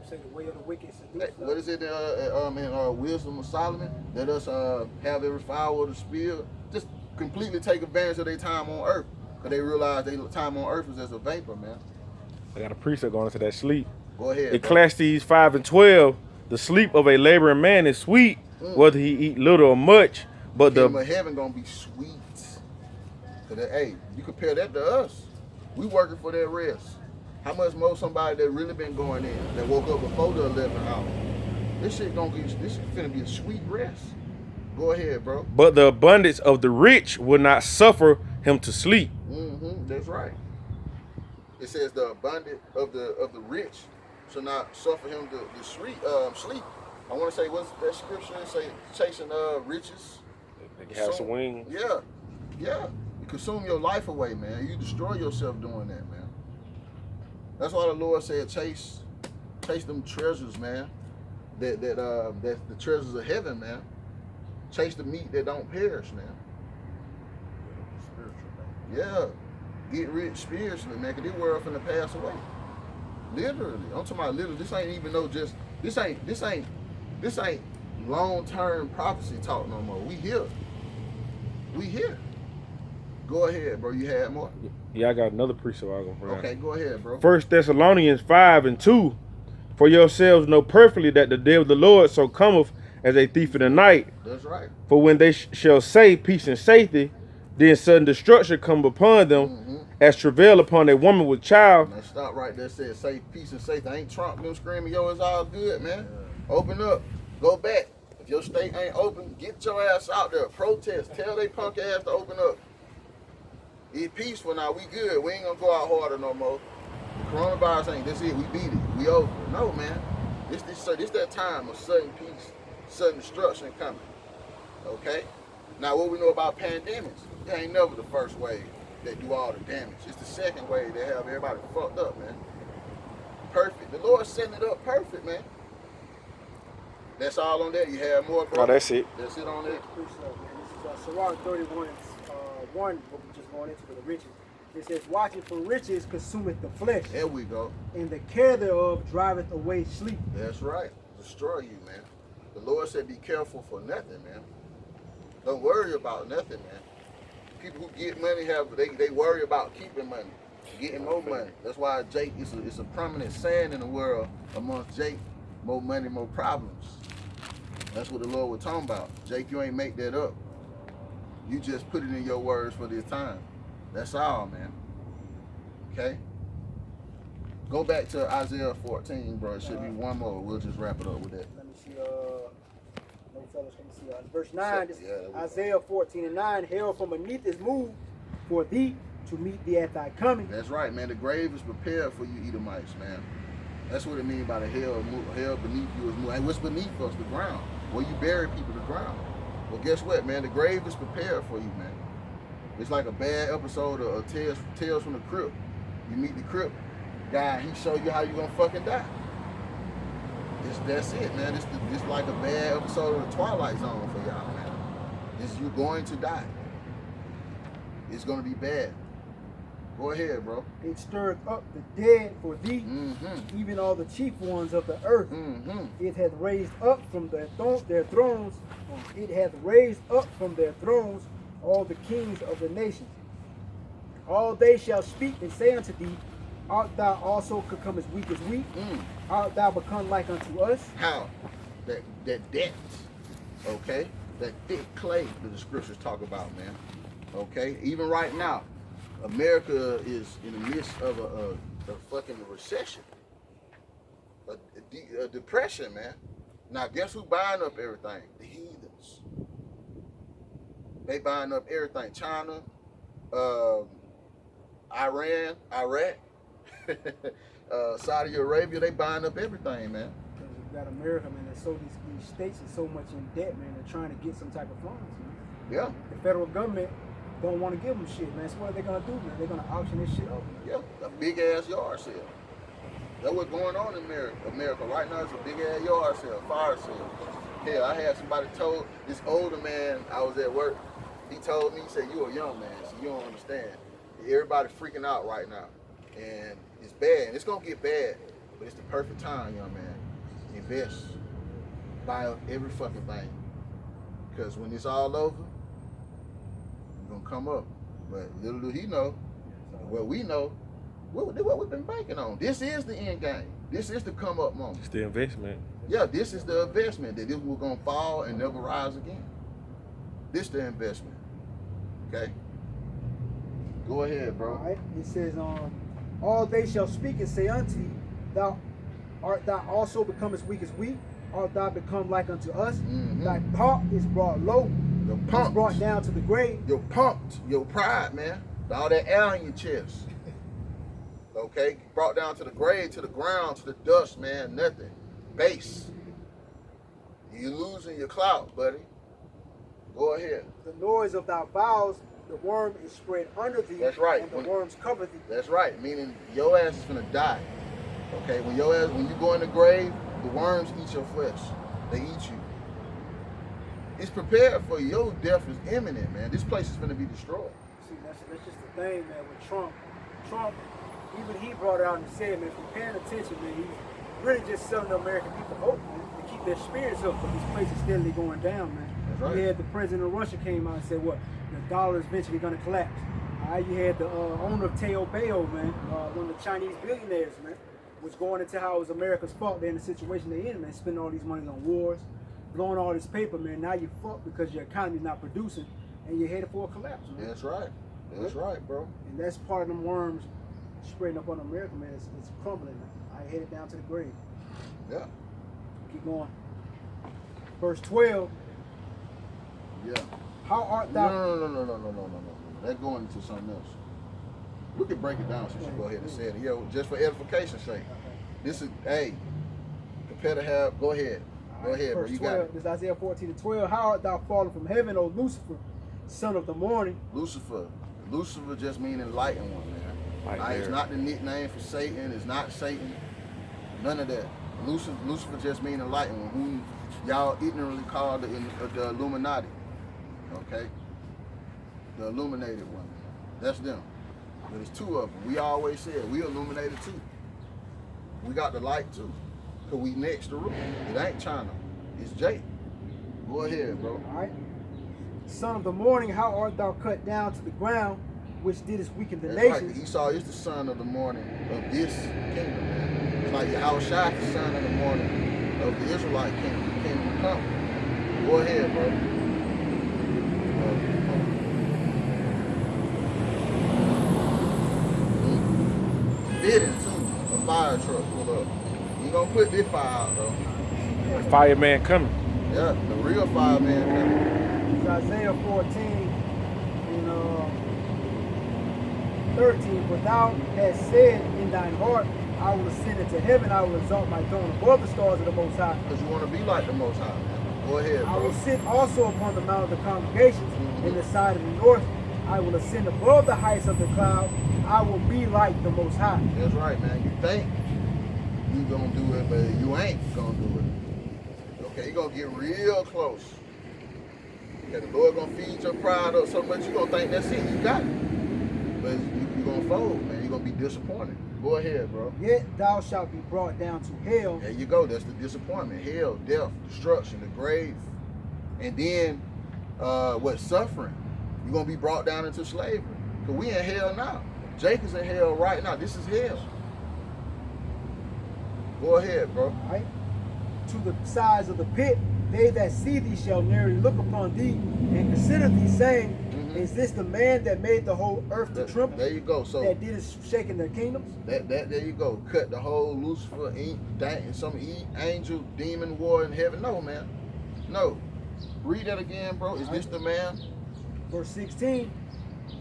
Say the way of the wicked seduce.
What is it in Wisdom of Solomon? Let us have every fowl of the spirit. Just completely take advantage of their time on earth. Because they realize their time on earth is as a vapor, man.
I got a precept going into that sleep.
Go ahead.
Ecclesiastes 5:12. The sleep of a laboring man is sweet, whether he eat little or much. But
the kingdom of heaven gonna be sweet. Hey, you compare that to us. We working for that rest. How much more somebody that really been going in, that woke up before the 11 hours? This is finna be a sweet rest. Go ahead, bro.
But the abundance of the rich will not suffer him to sleep.
That's right. It says the abundance of the rich shall not suffer him to sleep. I want to say, what's that scripture? Say chasing riches.
They have some wings.
Yeah. You consume your life away, man. You destroy yourself doing that, man. That's why the Lord said, chase them treasures, man. That's the treasures of heaven, man. Chase the meat that don't perish, man. Yeah. Get rich spiritually, man, because this world finna pass away. Literally. I'm talking about literally. This ain't even this ain't long-term prophecy talk no more. We here. Go ahead, bro. You had more?
Yeah, I got another precept I'm gonna bring.
Okay, go ahead, bro.
1 Thessalonians 5:2. For yourselves know perfectly that the day of the Lord so cometh as a thief in the night.
That's right.
For when they shall say peace and safety, then sudden destruction come upon them, as travail upon a woman with child.
Now stop right there. Said say peace and safety. Ain't Trump them screaming, yo, it's all good, man. Open up. Go back. If your state ain't open, get your ass out there. Protest. Tell they punk ass to open up. It's peaceful now. We good. We ain't gonna go out harder no more. The coronavirus ain't. That's it. We beat it. We over. No, man. This that time of sudden peace, sudden destruction coming. Okay. Now what we know about pandemics? It ain't never the first wave that do all the damage. It's the second wave that have everybody fucked up, man. Perfect. The Lord setting it up perfect, man. That's all on that. You have more, bro?
Oh, that's it.
That's it on that.
Pretty slow, man. This is Sirach 31, 1, what we just going into with the riches. It says, watching for riches consumeth the flesh,
There we go.
and the care thereof driveth away sleep.
That's right. Destroy you, man. The Lord said, be careful for nothing, man. Don't worry about nothing, man. People who get money they worry about keeping money, getting more money. That's why Jake is a prominent saying in the world amongst Jake. More money, more problems. That's what the Lord was talking about. Jake, you ain't make that up. You just put it in your words for this time. That's all, man. Okay? Go back to Isaiah 14, bro. It should be one more. We'll just wrap it up with that.
Let me see, no fellas, let me see. Verse 9, this,
Yeah,
Isaiah 14 and 9, hell from beneath is moved for thee to meet thee at thy coming.
That's right, man. The grave is prepared for you Edomites, man. That's what it means by the hell beneath you is moved. And what's beneath us? The ground. Where you bury people, the ground. Well, guess what, man? The grave is prepared for you, man. It's like a bad episode of Tales from the Crypt. You meet the Crypt guy, he show you how you gonna fucking die. That's it, man. It's like a bad episode of the Twilight Zone for y'all, man. You're going to die. It's gonna be bad. Go ahead, bro.
It stirred up the dead for thee,
Mm-hmm.
even all the chief ones of the earth.
Mm-hmm.
It hath raised up from their thrones. It hath raised up from their thrones all the kings of the nations. All they shall speak and say unto thee, art thou also become as weak as we? Art thou become like unto us?
How? That depth, okay? That thick clay that the scriptures talk about, man. Okay? Even right now, America is in the midst of a fucking recession. A depression, man. Now, guess who buying up everything? The heathens. They buying up everything. China, Iran, Iraq, Saudi Arabia, they buying up everything, man.
Because you got America, man, and so these states are so much in debt, man. They're trying to get some type of funds, man.
Yeah.
The federal government don't want to give them shit, man. So what are they gonna do, man? They're gonna auction this shit up.
Yeah, a big ass yard sale. That's what's going on in America right now. It's a big ass yard sale, fire sale. Hell, I had somebody told this older man, I was at work. He told me, he said, "You a young man, so you don't understand. Everybody freaking out right now, and it's bad. It's gonna get bad, but it's the perfect time, young man. Invest, buy up every fucking thing, because when it's all over, you're gonna come up. But little do he know, what we know, what we've been banking on. This is the end game. This is the come up moment.
It's the investment.
Yeah, this is the investment that this was gonna fall and never rise again. This the investment. Okay. Go ahead, bro.
All right. It says, all they shall speak and say unto thee, art thou also become as weak as we? Art thou become like unto us?
Mhm.
Thy pomp is brought low,
Your
is
pumped,
brought down to the grave.
your pumped, your pride, man. All that air in your chest. Okay, brought down to the grave, to the ground, to the dust, man. Nothing. Base. You losing your clout, buddy. Go ahead.
The noise of thy vows, the worm is spread under thee.
That's right.
And the worms cover thee.
That's right. Meaning your ass is gonna die. Okay, when you go in the grave, the worms eat your flesh. They eat you. It's prepared for you. Your death is imminent, man. This place is gonna be destroyed.
See, that's just the thing, man, with Trump. Trump, even he brought it out and said, man, if you're paying attention, man, he's really just selling the American people hope, man, to keep their spirits up, but this place is steadily going down, man.
That's right.
You had the president of Russia came out and said, what, the dollar is eventually going to collapse. All right, you had the owner of Teo Bayo, man, one of the Chinese billionaires, man, was going into how it was America's fault they're in the situation they're in, man, spending all these money on wars, blowing all this paper, man. Now you're fucked because your economy's not producing, and you're headed for a collapse, man.
That's right. That's right, bro.
And that's part of them worms spreading up on America, man. It's crumbling, man. I headed down to the grave.
Yeah.
Keep going. Verse 12.
Yeah.
How art thou?
No. That's going into something else. We can break it down since you go ahead and say it. Yeah, just for edification's sake. This is, hey, prepare to have, go ahead. Go ahead, bro.
Verse
You
12,
got it.
this is Isaiah 14 and 12. How art thou fallen from heaven, O Lucifer, son of the morning?
Lucifer. Lucifer just means enlightened one, man.
Right
It's
there.
not the nickname for Satan. It's not Satan. None of that. Lucifer just mean enlightened one, who y'all ignorantly call the Illuminati. Okay? The illuminated one. That's them. But it's two of them. We always said we illuminated too. We got the light too. Cause we next to rule. It ain't China. It's Jake. Go ahead, bro.
Alright. Son of the morning, how art thou cut down to the ground, which didst weaken the
That's
nations?
right. Esau is the son of the morning of this kingdom, man. It's like Yahawashi is the son of the morning of the Israelite kingdom. The kingdom come. Go ahead, bro. Bidding too. A fire truck pull up. You gonna put this fire out though.
The fireman coming.
Yeah, the real fireman coming.
It's Isaiah 14 and 13. For thou hast said in thine heart, I will ascend into heaven, I will exalt my throne above the stars of the Most High.
Because you want to be like the Most High, man. Go ahead, bro.
I will sit also upon the mount of the congregations in the side of the north. I will ascend above the heights of the clouds. I will be like the Most High.
That's right, man. You think you gonna do it, but you ain't gonna do it. Okay, you gonna get real close. Okay, the Lord gonna feed your pride up so much you gonna think that's it. You got it. But you gonna fold, man. You gonna be disappointed. Go ahead, bro.
Yet thou shalt be brought down to hell.
There you go. That's the disappointment. Hell, death, destruction, the grave. And then what suffering? You're gonna be brought down into slavery. Cause we in hell now. Jake is in hell right now. This is hell. Go ahead, bro.
Right? To the sides of the pit, they that see thee shall narrowly look upon thee and consider thee, saying, Is this the man that made the whole earth to tremble?
There you go. So
that did shaking their kingdoms?
there you go. Cut the whole Lucifer, some angel, demon war in heaven. No, man. No. Read that again, bro. Is this the man?
Verse 16.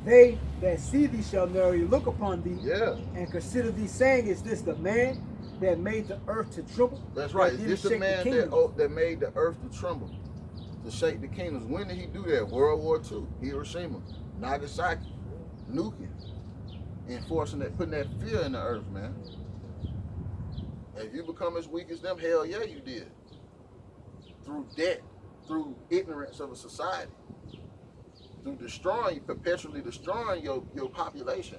They that see thee shall narrowly look upon thee and consider thee, saying, Is this the man that made the earth to tremble?
That's right. Is
did
this the
shake
man that made the earth to tremble? To shake the kingdoms. When did he do that? World War II, Hiroshima, Nagasaki, nuking, enforcing that, putting that fear in the earth, man. If you become as weak as them, hell yeah, you did. Through debt, through ignorance of a society, through perpetually destroying your population.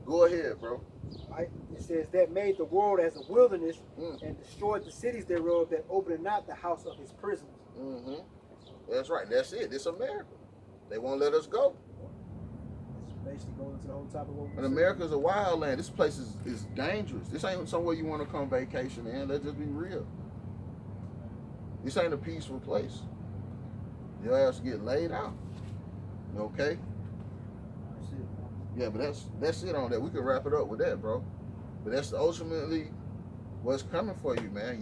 Go ahead, bro.
Right? It says that made the world as a wilderness and destroyed the cities thereof, that opened not the house of his prisoners.
That's right. That's it. It's America. They won't let us go.
It's basically going into the whole topic of what
And America's a wild land. This place is dangerous. This ain't somewhere you want to come vacation in. Let's just be real. This ain't a peaceful place. Your ass get laid out. Okay?
That's it.
Yeah, but that's it on that. We can wrap it up with that, bro. But that's ultimately what's coming for you, man.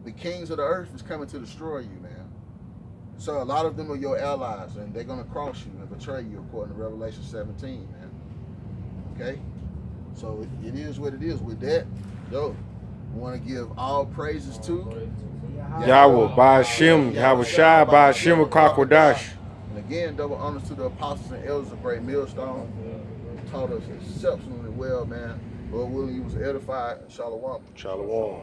The kings of the earth is coming to destroy you, man. So a lot of them are your allies, and they're gonna cross you and betray you, according to Revelation 17, man. Okay? So it is what it is. With that, we want to give all praises to
Yahawah, by Shem, Yahawashi, by Shem, Kakwadash.
And again, double honors to the apostles and elders of Great Millstone. Taught us exceptionally well, man. Lord willing, you was edified. Shalom.
Shalom.